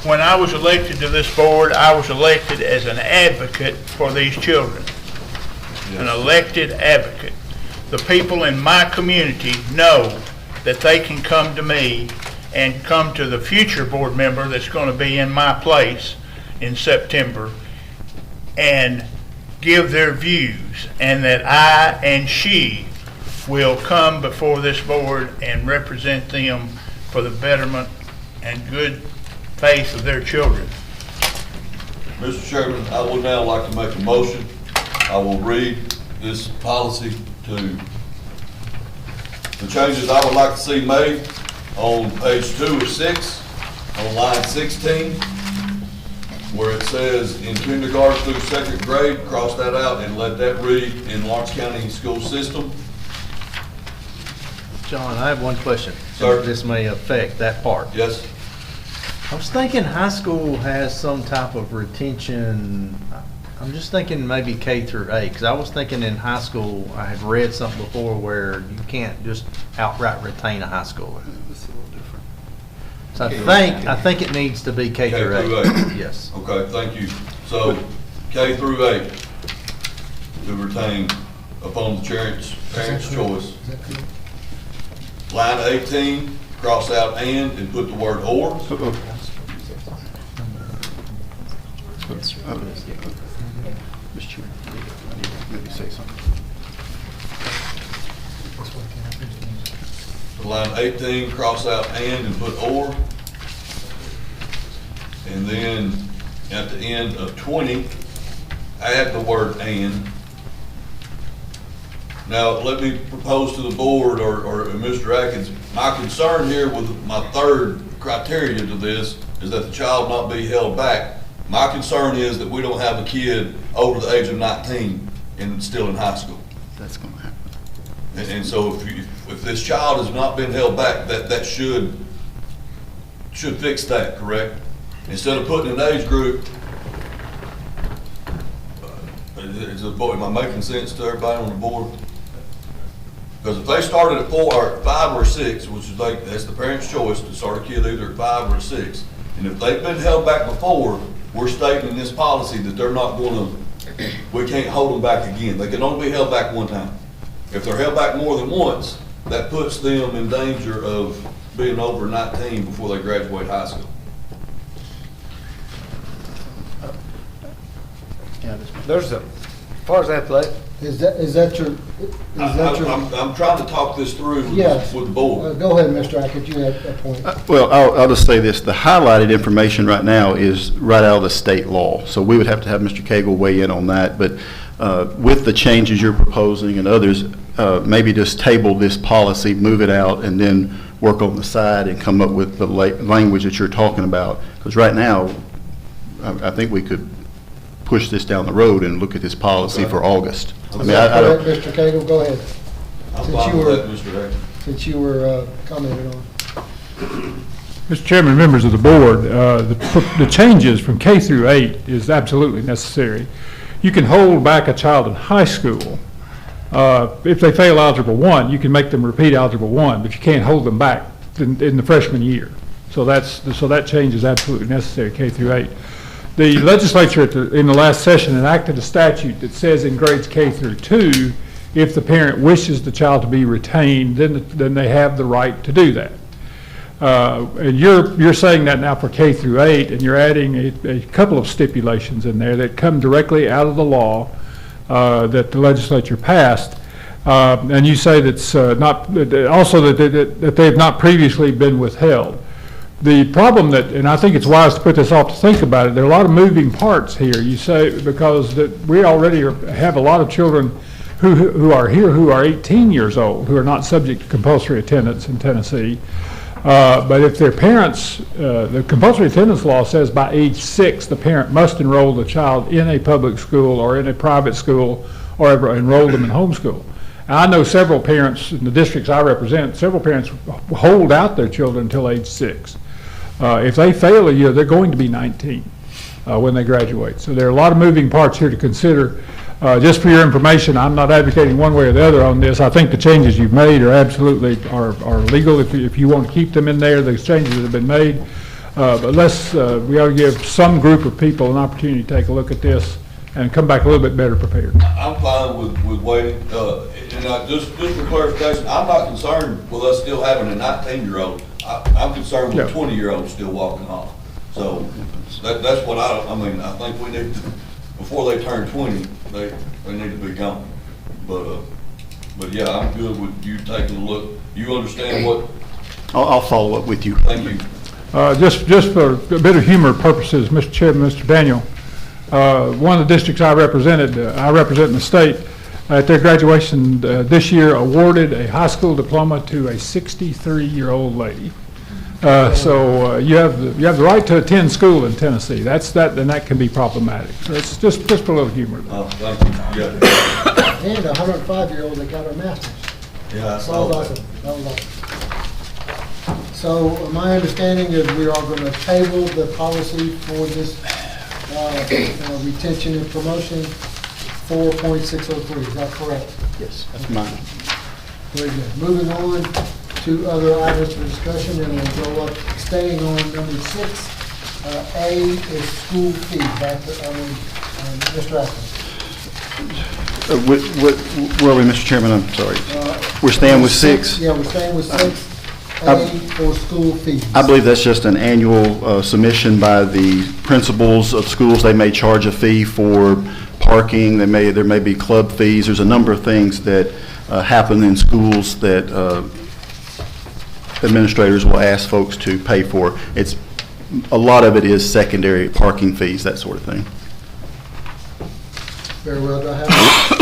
when I was elected to this board, I was elected as an advocate for these children. An elected advocate. The people in my community know that they can come to me and come to the future board member that's going to be in my place in September and give their views, and that I and she will come before this board and represent them for the betterment and good faith of their children. Mr. Chairman, I would now like to make a motion. I will read this policy to the changes I would like to see made on page 2 of 6, on line 16, where it says in kindergarten through 2nd grade, cross that out and let that read in Lawrence County school system. John, I have one question. Sir. This may affect that part. Yes? I was thinking high school has some type of retention. I'm just thinking maybe K through 8, because I was thinking in high school, I had read something before where you can't just outright retain a high schooler. So I think it needs to be K through 8. Yes. Okay, thank you. So K through 8 to retain upon the parent's choice. Is that correct? Line 18, cross out and put the word or. Mr. Chairman, maybe say something. Line 18, cross out and put or. And then at the end of 20, add the word and. Now, let me propose to the board or Mr. Atkins, my concern here with my third criteria to this is that the child not be held back. My concern is that we don't have a kid over the age of 19 and still in high school. That's going to happen. And so if this child has not been held back, that should fix that, correct? Instead of putting an age group, am I making sense to everybody on the board? Because if they started at 4 or 5 or 6, which is that's the parent's choice to start a kid either at 5 or 6, and if they've been held back before, we're stating in this policy that they're not going to, we can't hold them back again. They can only be held back one time. If they're held back more than once, that puts them in danger of being over 19 before they graduate high school. There's a, as far as athletic, Is that your, I'm trying to talk this through Yes. with the board. Go ahead, Mr. Atkins, you had a point. Well, I'll just say this, the highlighted information right now is right out of the state law, so we would have to have Mr. Cagle weigh in on that, but with the changes you're proposing and others, maybe just table this policy, move it out, and then work on the side and come up with the language that you're talking about, because right now, I think we could push this down the road and look at this policy for August. I mean, I don't. Mr. Cagle, go ahead. I'm Since fine you with were- that, Mr. Atkins. Since you were commented on. Mr. Chairman, members of the board, the changes from K through 8 is absolutely necessary. You can hold back a child in high school. If they fail Algebra 1, you can make them repeat Algebra 1, but you can't hold them back in the freshman year. So that change is absolutely necessary, K through 8. The legislature in the last session enacted a statute that says in grades K through 2, if the parent wishes the child to be retained, then they have the right to do that. And you're saying that now for K through 8, and you're adding a couple of stipulations in there that come directly out of the law that the legislature passed. And you say that's also that they have not previously been withheld. The problem and I think it's wise to put this off to think about it, there are a lot of moving parts here. You say, because we already have a lot of children who are here who are 18 years old, who are not subject to compulsory attendance in Tennessee. But if their parents, the compulsory attendance law says by age 6, the parent must enroll the child in a public school or in a private school or ever enroll them in homeschool. And I know several parents in the districts I represent, several parents hold out their children until age 6. If they fail a year, they're going to be 19 when they graduate. So there are a lot of moving parts here to consider. Just for your information, I'm not advocating one way or the other on this. I think the changes you've made are absolutely are legal. If you want to keep them in there, the changes that have been made. But we ought to give some group of people an opportunity to take a look at this and come back a little bit better prepared. I'm fine with waiting. And just for clarification, I'm not concerned with us still having a 19-year-old. I'm concerned with 20-year-olds still walking off. So that's what I mean, I think we need to, before they turn 20, they need to be gone. But yeah, I'm good with you taking a look. You understand what? I'll follow up with you. Thank you. Just for a bit of humor purposes, Mr. Chairman, Mr. Daniel, one of the districts I represent in the state, at their graduation this year, awarded a high school diploma to a 63-year-old lady. So you have the right to attend school in Tennessee. And that can be problematic. So it's just for a little humor. Thank you. Yeah. And a 105-year-old that got her master's. Yeah, I That saw was that. awesome. That was awesome. So my understanding is we are going to table the policy for this retention and promotion 4.603. Is that correct? Yes, that's mine. Very good. Moving on to other items for discussion, and we'll go up, staying on number 6. A is school fees. Mr. Atkins. Where are we, Mr. Chairman? I'm sorry. We're staying with 6? Yeah, we're staying with 6. A for school fees. I believe that's just an annual submission by the principals of schools. They may charge a fee for parking. There may be club fees. There's a number of things that happen in schools that administrators will ask folks to pay for. A lot of it is secondary parking fees, that sort of thing. Very well. Do I have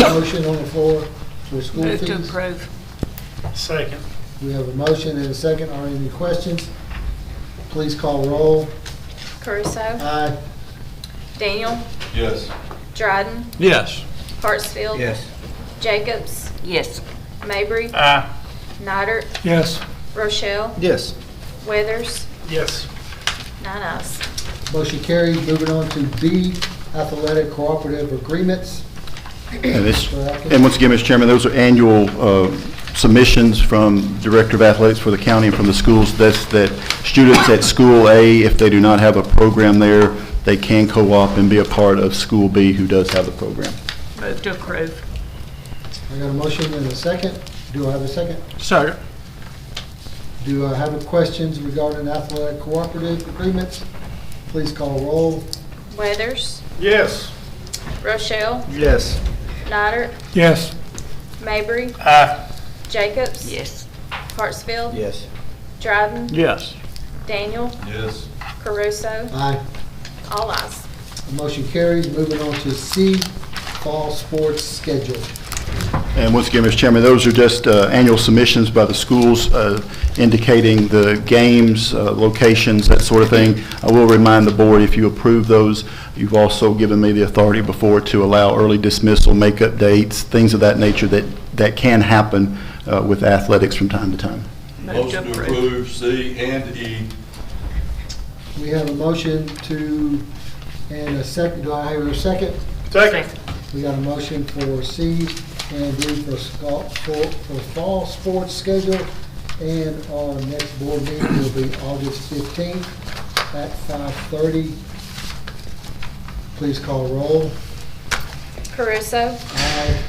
a motion on the floor for school Move fees? to approve. Second. We have a motion and a second. Are there any questions? Please call roll. Caruso. Aye. Daniel. Yes. Dryden. Yes. Hartsfield. Yes. Jacobs. Yes. Mabry. Aye. Nidert. Yes. Rochelle. Yes. Weathers. Yes. 9 ayes. Motion carried. Moving on to B, athletic cooperative agreements. And once again, Mr. Chairman, those are annual submissions from Director of Athletics for the county and from the schools. That's that students at School A, if they do not have a program there, they can co-op and be a part of School B, who does have the program. Move to approve. I got a motion and a second. Do I have a second? Second. Do I have any questions regarding athletic cooperative agreements? Please call roll. Weathers. Yes. Rochelle. Yes. Nidert. Yes. Mabry. Aye. Jacobs. Yes. Hartsfield. Yes. Dryden. Yes. Daniel. Yes. Caruso. Aye. All ayes. Motion carries. Moving on to C, fall sports schedule. And once again, Mr. Chairman, those are just annual submissions by the schools indicating the games, locations, that sort of thing. I will remind the board, if you approve those, you've also given me the authority before to allow early dismissal, make-up dates, things of that nature that can happen with athletics from time to time. Move to Motion to approve. approve C and E We have a motion to, and a second, do I hear a second? Second. We got a motion for C and D for fall sports schedule, and our next board meeting will be August 15th at 5:30. Please call roll. Caruso, Aye.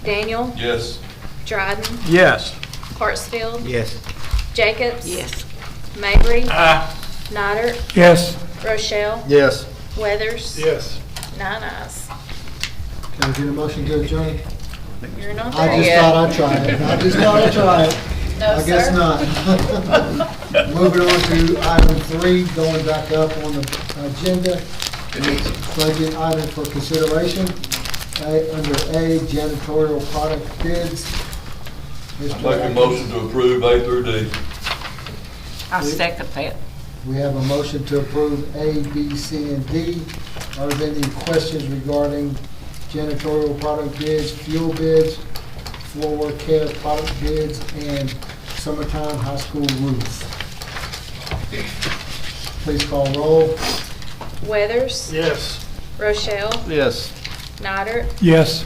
Daniel, Yes. Dryden, Yes. Hartsfield, Yes. Jacobs. Yes. Mabry, Aye. Nodder, Yes. Rochelle, Yes. Weathers. Yes. 9 ayes. Can I get a motion to adjourn? You're not I there just yet. thought I'd try it. I just thought I'd try it. No, I guess sir. not. Moving on to item 3, going back up on the agenda. It's budget item for consideration. Under A, janitorial product bids. Mr. Make a motion to approve A through D. I second that. We have a motion to approve A, B, C, and D. Are there any questions regarding janitorial product bids, fuel bids, floor care product bids, and summertime high school roof? Please call roll. Weathers, Yes. Rochelle, Yes. Nodder, Yes.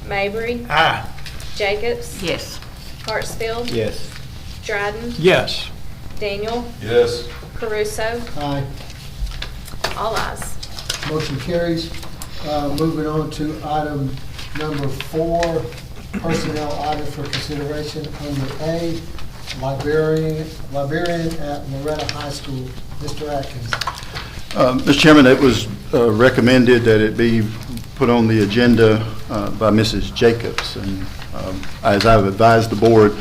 Mabry, Aye. Jacobs, Yes. Hartsfield, Yes. Dryden, Yes. Daniel, Yes. Caruso. Aye. All ayes. Motion carries. Moving on to item number 4, personnel item for consideration. Under A, librarian at Loretta High School. Mr. Atkins. Mr. Chairman, it was recommended that it be put on the agenda by Mrs. Jacobs. And as I've advised the board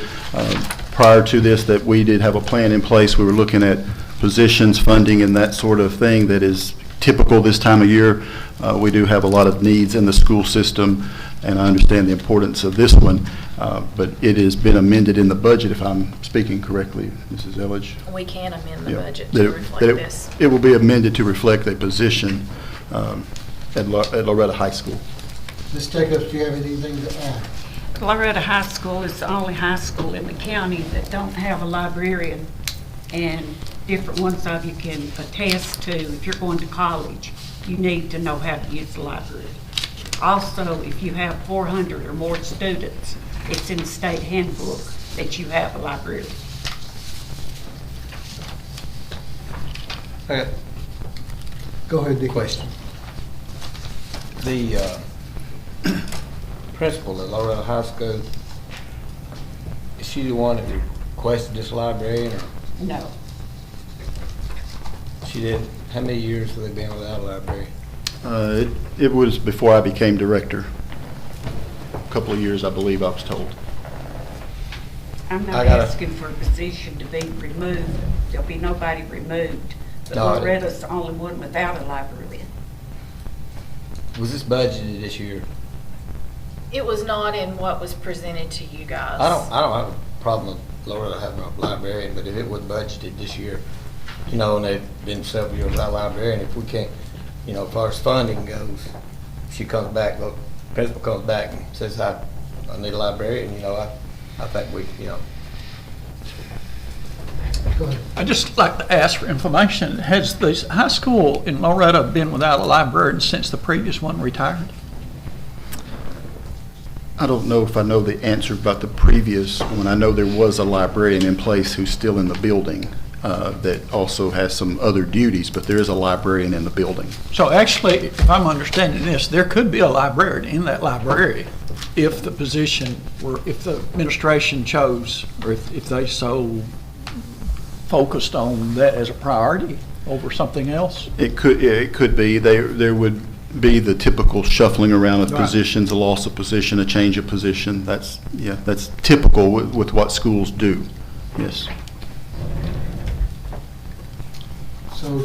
prior to this, that we did have a plan in place. We were looking at positions, funding, and that sort of thing that is typical this time of year. We do have a lot of needs in the school system, and I understand the importance of this one, but it has been amended in the budget, if I'm speaking correctly, Mrs. Elledge. We can amend the Yeah. budget That to it- reflect that it- this. It will be amended to reflect a position at Loretta High School. Ms. Jacobs, do you have anything to add? Loretta High School is the only high school in the county that don't have a librarian, and different ones of you can attest to, if you're going to college, you need to know how to use the library. Also, if you have 400 or more students, it's in the state handbook that you have a librarian. Okay. Go ahead, Dick. Question. The principal at Loretta High School, is she the one that requested this librarian, or No. she did? How many years have they been without a librarian? It was before I became director. A couple of years, I believe, I was told. I'm I not gotta- asking for a position to be removed. There'll be nobody removed. But No, I- Loretta's the only one without a librarian. Was this budgeted this year? It was not in what was presented to you guys. I don't have a problem with Loretta having a librarian, but if it was budgeted this year, you know, and they've been several years without a librarian, if we can't, you know, as far as funding goes, she comes back, the principal comes back and says, I need a librarian, you know, I think we, you know. Go ahead. I'd just like to ask for information. Has the high school in Loretta been without a librarian since the previous one retired? I don't know if I know the answer about the previous one. I know there was a librarian in place who's still in the building that also has some other duties, but there is a librarian in the building. So actually, if I'm understanding this, there could be a librarian in that library if the position were, if the administration chose, or if they so focused on that as a priority over something else. It could be. There would be the typical shuffling around of Right. positions, a loss of position, a change of position. That's typical with what schools do. Yes. So,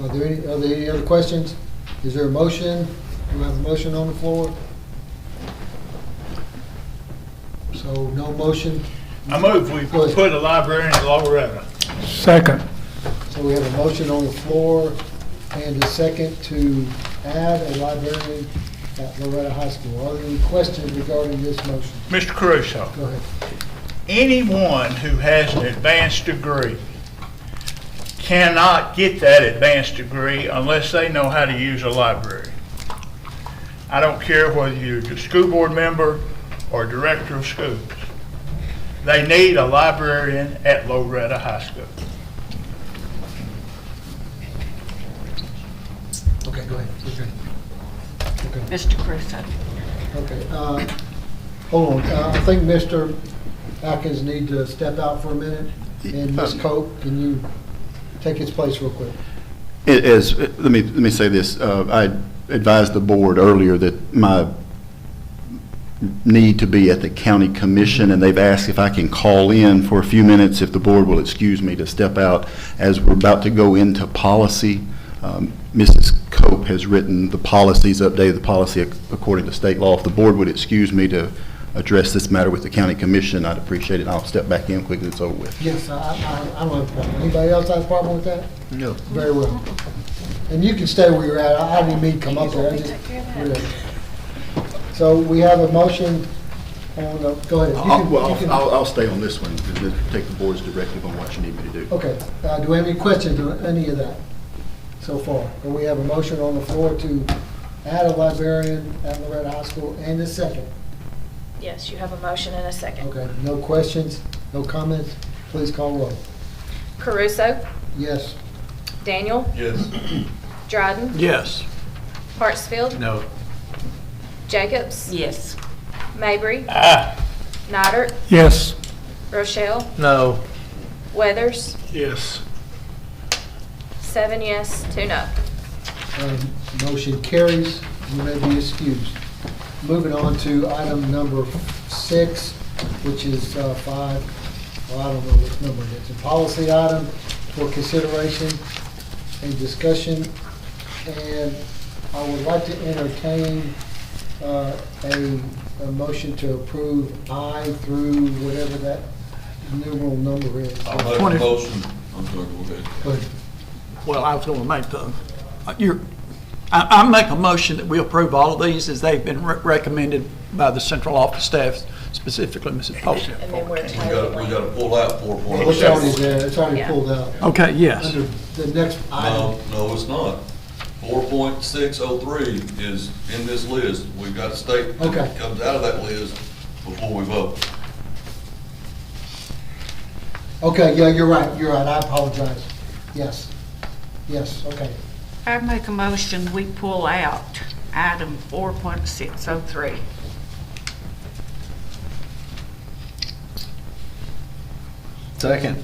are there any other questions? Is there a motion? Do we have a motion on the floor? So, no motion. I move we Go ahead. put a librarian at Loretta. Second. So we have a motion on the floor and a second to add a librarian at Loretta High School. Are there any questions regarding this motion? Mr. Caruso, Go ahead. anyone who has an advanced degree cannot get that advanced degree unless they know how to use a library. I don't care whether you're a school board member or director of schools. They need a librarian at Loretta High School. Okay, go ahead. Okay. Mr. Crusoe. Okay, hold on. I think Mr. Atkins need to step out for a minute. And Ms. Cope, can you take his place real quick? Let me say this. I advised the board earlier that my need to be at the county commission, and they've asked if I can call in for a few minutes, if the board will excuse me to step out as we're about to go into policy. Mrs. Cope has written the policies, updated the policy according to state law. If the board would excuse me to address this matter with the county commission, I'd appreciate it. I'll step back in quickly, it's over with. Yes, I don't have a problem. Anybody else have a problem with that? No. Very well. And you can stay where you're at. I didn't mean to come up there. So we have a motion on the, go ahead. I'll stay on this one and take the board's directive on what you need me to do. Okay. Do we have any questions on any of that so far? Or we have a motion on the floor to add a librarian at Loretta High School and a second? Yes, you have a motion and a second. Okay. No questions? No comments? Please call roll. Caruso, Yes. Daniel, Yes. Dryden, Yes. Hartsfield, No. Jacobs, Yes. Mabry, Ah, Noddert, Yes. Rochelle, No. Weathers, Yes. 7 yes, 2 no. Motion carries. You may be excused. Moving on to item number 6, which is 5. Well, I don't know which number it is. A policy item for consideration and discussion. And I would like to entertain a motion to approve I through whatever that numeral number is. I'll make a 20. motion. I'm sorry, go ahead. But Well, I was going to make I make a motion that we approve all of these as they've been recommended by the central office staff, specifically Mrs. Pope. And then we're We tabling. gotta pull out 4.6. it's already there. It's already Yeah. pulled out. Okay, yes. Under the next item. No, it's not. 4.603 is in this list. We've got to state Okay. that comes out of that list before we vote. Okay, yeah, you're right. I apologize. Yes. Yes, okay. I make a motion, we pull out item 4.603. Second.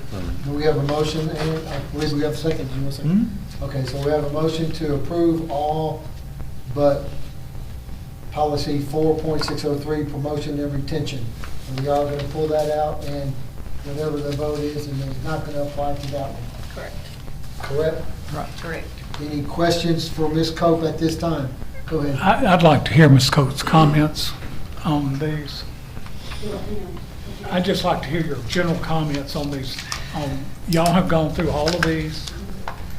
We have a motion, and I believe we have a second. Do you want a second? Okay, so we have a motion to approve all but policy 4.603, promotion and retention. And we are going to pull that out, and whatever the vote is, and it's not going to apply to that one. Correct. Correct? Correct. Any questions for Ms. Cope at this time? Go ahead. I'd like to hear Ms. Coates' comments on these. I'd just like to hear your general comments on these. Y'all have gone through all of these,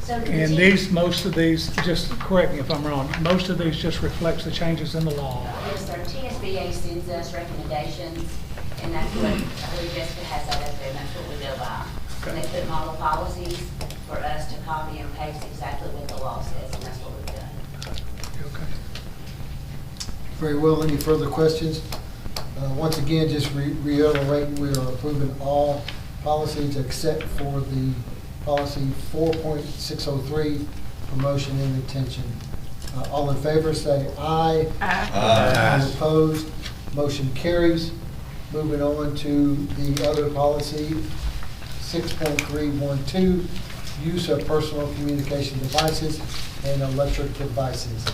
and these, most of these, just correct me if I'm wrong, most of these just reflects the changes in the law. Yes, sir. TSBA sends us recommendations, and that's what, I believe Jessica has that up there, and that's what we go by. And they put model policies for us to copy and paste exactly what the law says, and that's what we've done. Okay. Very well. Any further questions? Once again, just reiterating, we are approving all policies except for the policy 4.603, promotion and retention. All in favor, say aye. Aye. All opposed, motion carries. Moving on to the other policy, 6.312, use of personal communication devices and electric devices.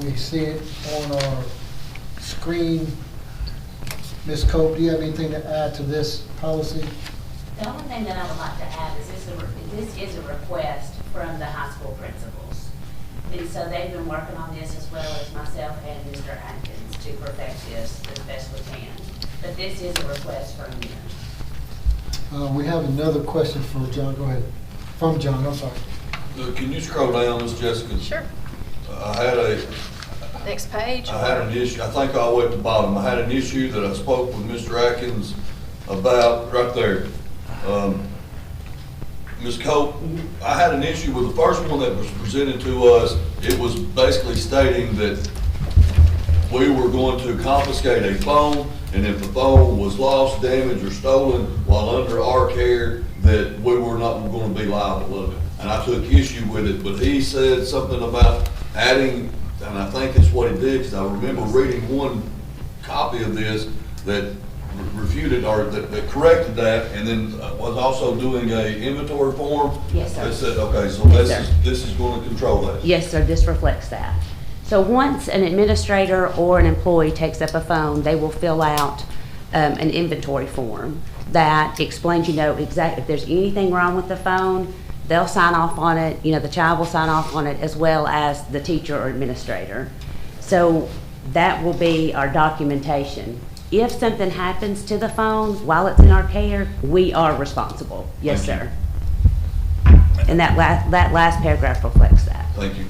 We see it on our screen. Ms. Cope, do you have anything to add to this policy? The only thing that I would like to add is this is a request from the high school principals. And so they've been working on this as well as myself and Mr. Atkins to perfect this as best we can. But this is a request from them. We have another question for John. Go ahead. From John, I'm sorry. Can you scroll down, Ms. Jessica? Sure. I had Next page? I had an issue, I think all the way at the bottom, I had an issue that I spoke with Mr. Atkins about, right there. Ms. Cope, I had an issue with the first one that was presented to us. It was basically stating that we were going to confiscate a phone, and if the phone was lost, damaged, or stolen while under our care, that we were not going to be liable of it. And I took issue with it, but he said something about adding, and I think that's what he did, because I remember reading one copy of this that refuted, or that corrected that, and then was also doing a inventory form. Yes, sir. That said, okay, so Yes, sir. this is going to control that. Yes, sir, this reflects that. So once an administrator or an employee takes up a phone, they will fill out an inventory form that explains, exactly if there's anything wrong with the phone, they'll sign off on it, the child will sign off on it, as well as the teacher or administrator. So that will be our documentation. If something happens to the phone while it's in our care, we are responsible. Yes, Thank sir. And that last paragraph reflects that. Thank you.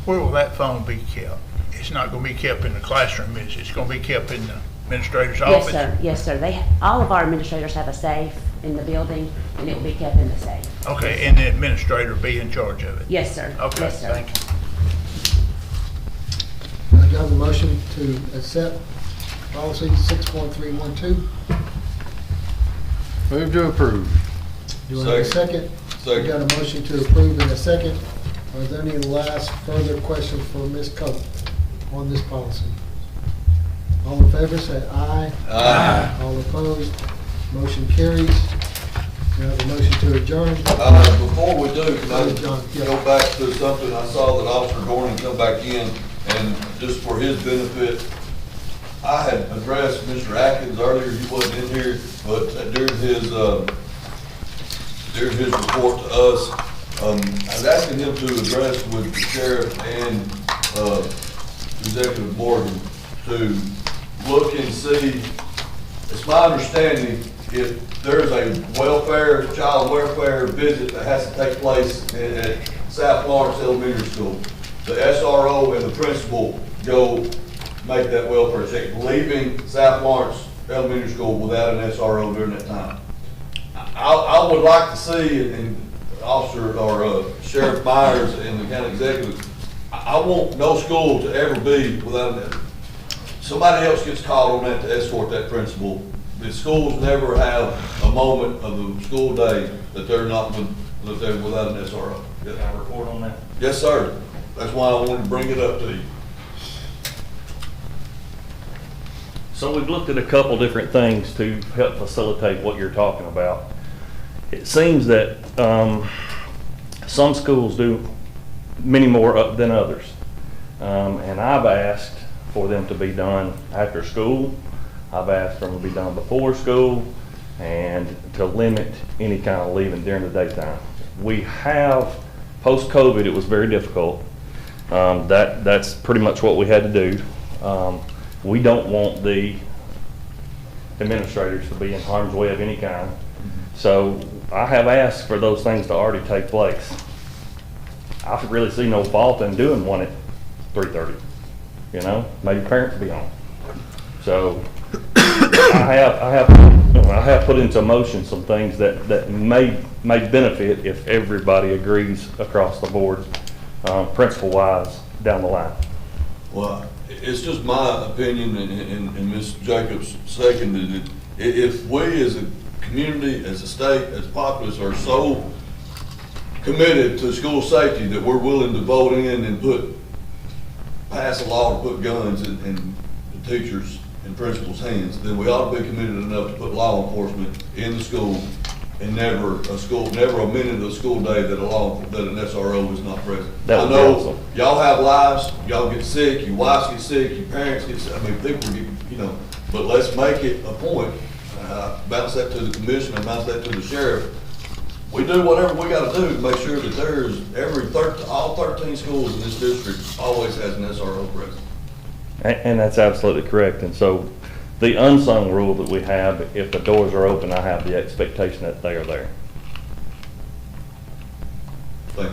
Where will that phone be kept? It's not going to be kept in the classroom, is it? It's going to be kept in the administrator's office? Yes, sir. Yes, sir. All of our administrators have a safe in the building, and it will be kept in the safe. Okay, and the administrator will be in charge of it? Yes, sir. Okay, Yes, sir. thank you. Do I have a motion to accept policy 6.312? Move to approve. Do I have a second? Second. We got a motion to approve in a second. Are there any last further questions for Ms. Cope on this policy? All in favor, say aye. Aye. All opposed, motion carries. Do I have a motion to adjourn? Before we do, can I John, yeah. go back to something? I saw that Officer Gordon come back in, and just for his benefit, I had addressed Mr. Atkins earlier, he wasn't in here, but during his report to us, I was asking him to address with the sheriff and Executive Morgan to look and see, it's my understanding, if there's a child welfare visit that has to take place at South Lawrence Elementary School, the SRO and the principal go make that welfare check, leaving South Lawrence Elementary School without an SRO during that time. I would like to see, and Officer or Sheriff Myers and the county executive, I want no school to ever be without that. Somebody else gets called on that to escort that principal. The schools never have a moment of the school day that they're without an SRO. Can I report on that? Yes, sir. That's why I wanted to bring it up to you. So we've looked at a couple different things to help facilitate what you're talking about. It seems that some schools do many more than others. And I've asked for them to be done after school. I've asked for them to be done before school, and to limit any kind of leaving during the daytime. We have, post-COVID, it was very difficult. That's pretty much what we had to do. We don't want the administrators to be in harm's way of any kind. So I have asked for those things to already take place. I really see no fault in doing one at 3:30. Maybe parents be on. So I have put into motion some things that may benefit if everybody agrees across the board, principle-wise, down the line. Well, it's just my opinion, and Ms. Jacobs seconded it. If we as a community, as a state, as populace are so committed to school safety that we're willing to vote in and pass a law to put guns in the teachers' and principals' hands, then we ought to be committed enough to put law enforcement in the school, and never a minute of the school day that an SRO is not present. I know y'all have lives, y'all get sick, your wives get sick, your parents get sick, people get, but let's make it a point. Bounce that to the commissioner, bounce that to the sheriff. We do whatever we gotta do to make sure that there's all 13 schools in this district always has an SRO present. And that's absolutely correct. And so the unsung rule that we have, if the doors are open, I have the expectation that they are there.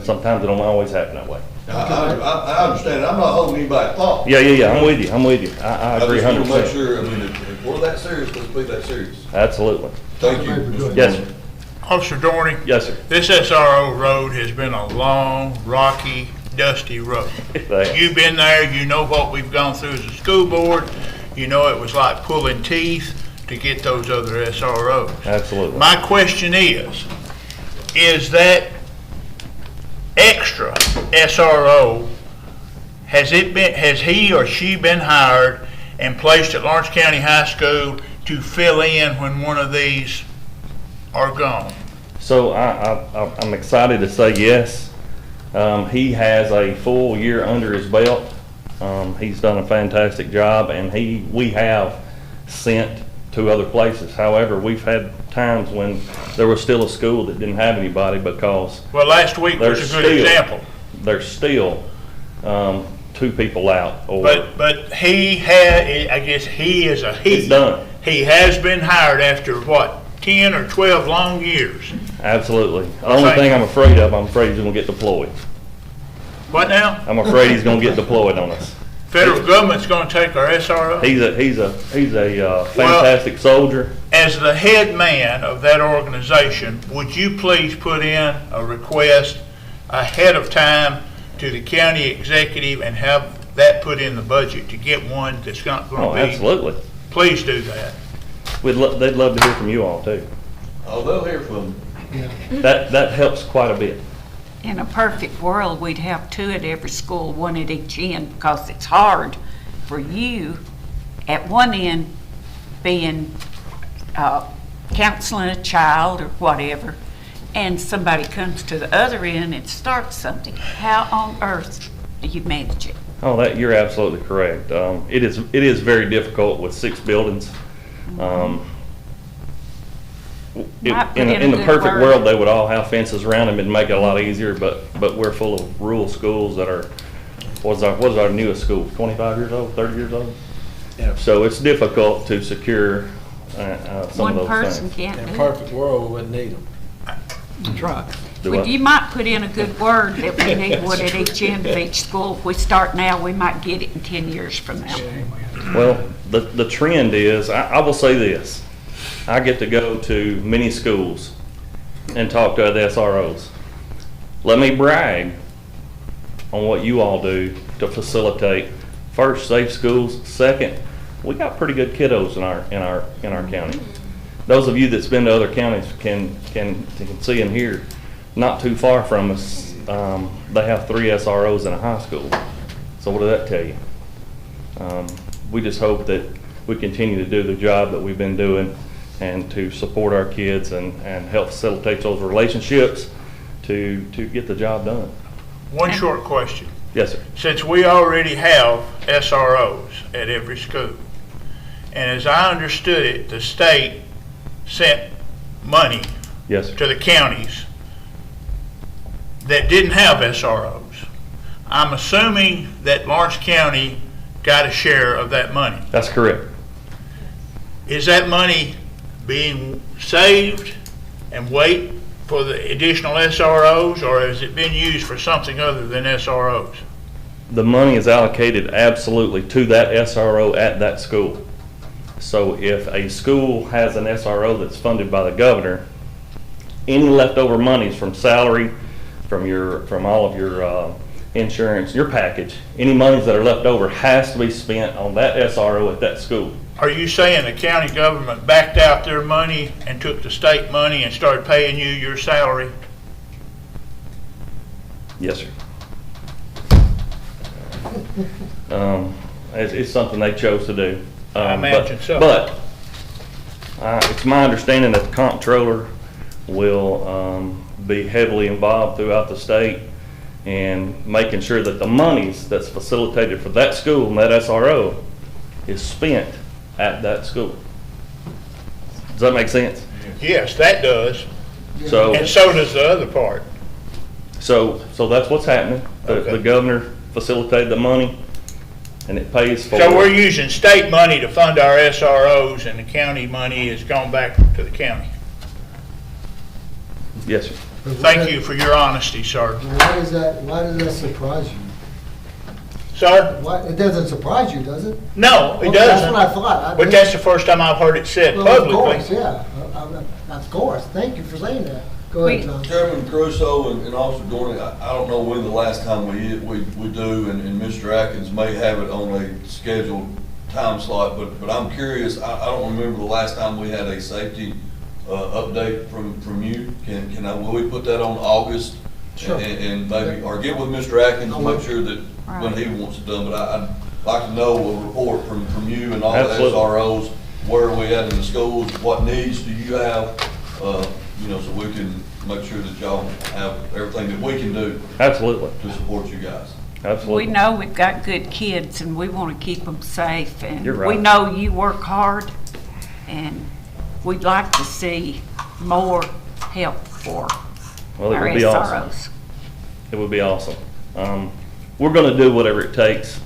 Sometimes it don't always happen that way. I understand, I'm not holding anybody thought. Yeah, I'm with you, I agree I 100%. just want to make sure, I mean, if we're that serious, let's be that serious. Absolutely. Thank you, Mr. Yes, sir. Officer Dorney? Yes, sir. This SRO road has been a long, rocky, dusty road. You've been there, you know what we've gone through as a school board. You know it was like pulling teeth to get those other SROs. Absolutely. My question is that extra SRO, has he or she been hired and placed at Lawrence County High School to fill in when one of these are gone? So I'm excited to say yes. He has a full year under his belt. He's done a fantastic job, and we have sent to other places. However, we've had times when there was still a school that didn't have anybody because. Well, last week was a good example. There's still 2 people out. But he had, I guess he is a he. It's done. He has been hired after what, 10 or 12 long years? Absolutely. The only thing I'm afraid he's going to get deployed. What now? I'm afraid he's going to get deployed on us. Federal government's going to take our SRO? He's a fantastic soldier. As the head man of that organization, would you please put in a request ahead of time to the county executive and have that put in the budget to get one that's not going to be? Absolutely. Please do that. They'd love to hear from you all too. Oh, they'll hear from you. That helps quite a bit. In a perfect world, we'd have 2 at every school, 1 at each end, because it's hard for you at one end being counseling a child or whatever, and somebody comes to the other end and starts something. How on earth do you manage it? Oh, you're absolutely correct. It is very difficult with 6 buildings. In the perfect world, they would all have fences around them and make it a lot easier, but we're full of rural schools that are, what's our newest school, 25 years old, 30 years old? Yeah. So it's difficult to secure some of One those person things. can't In do a it. perfect world, we wouldn't need them. That's right. Do Well, what? you might put in a good word that we need one at each end of each school. If we start now, we might get it in 10 years from now. Well, the trend is, I will say this, I get to go to many schools and talk to the SROs. Let me brag on what you all do to facilitate, first, safe schools, second, we got pretty good kiddos in our county. Those of you that's been to other counties can see and hear, not too far from us, they have 3 SROs in a high school. So what does that tell you? We just hope that we continue to do the job that we've been doing and to support our kids and help facilitate those relationships to get the job done. One short question. Yes, sir. Since we already have SROs at every school, and as I understood it, the state sent money Yes, sir. to the counties that didn't have SROs. I'm assuming that Lawrence County got a share of that money. That's correct. Is that money being saved and wait for the additional SROs, or has it been used for something other than SROs? The money is allocated absolutely to that SRO at that school. So if a school has an SRO that's funded by the governor, any leftover monies from salary, from all of your insurance, your package, any monies that are left over has to be spent on that SRO at that school. Are you saying the county government backed out their money and took the state money and started paying you your salary? Yes, sir. It's something they chose to do. I imagine so. But it's my understanding that the comptroller will be heavily involved throughout the state and making sure that the monies that's facilitated for that school and that SRO is spent at that school. Does that make sense? Yes, that does. So, And so does the other part. so that's what's happening. Okay. The governor facilitated the money and it pays for. So we're using state money to fund our SROs and the county money has gone back to the county. Yes, sir. Thank you for your honesty, sir. Why does that surprise you? Sir? Why, it doesn't surprise you, does it? No, it Okay, that's doesn't. what I thought. But that's the first time I've heard it said Well, publicly. of course, yeah. Of course. Thank you for saying that. Go ahead, John. Chairman Crusoe and Officer Dorney, I don't know when the last time we do, and Mr. Atkins may have it on a scheduled time slot, but I'm curious, I don't remember the last time we had a safety update from you. Will we put that on August? Sure. And maybe, or get with Mr. Atkins to make sure that when he wants it done, but I'd like to know a report from you and all the Absolutely. SROs, where are we at in the schools, what needs do you have, so we can make sure that y'all have everything that we can do Absolutely. to support you guys. Absolutely. We know we've got good kids and we want to keep them safe. And You're we right. know you work hard and we'd like to see more help for Well, it our would be awesome. SROs. It would be awesome. We're going to do whatever it takes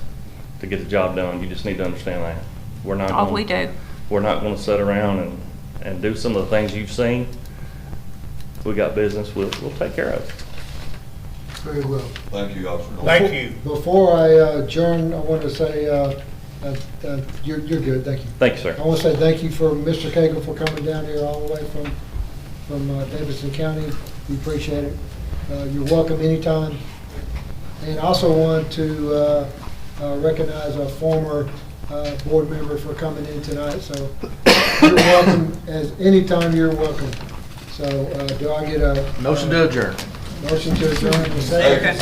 to get the job done. You just need to understand that. We're not. Oh, gonna- we do. We're not going to sit around and do some of the things you've seen. We got business. We'll take care of it. Very well. Thank you, Officer. Thank you. Before I adjourn, I want to say, you're good, thank you. Thank you, sir. I want to say thank you for Mr. Cagle for coming down here all the way from Davidson County. We appreciate it. You're welcome anytime. And I also want to recognize a former board member for coming in tonight. So you're welcome, as anytime you're welcome. So do I get a? Motion to adjourn. Motion to adjourn. Second.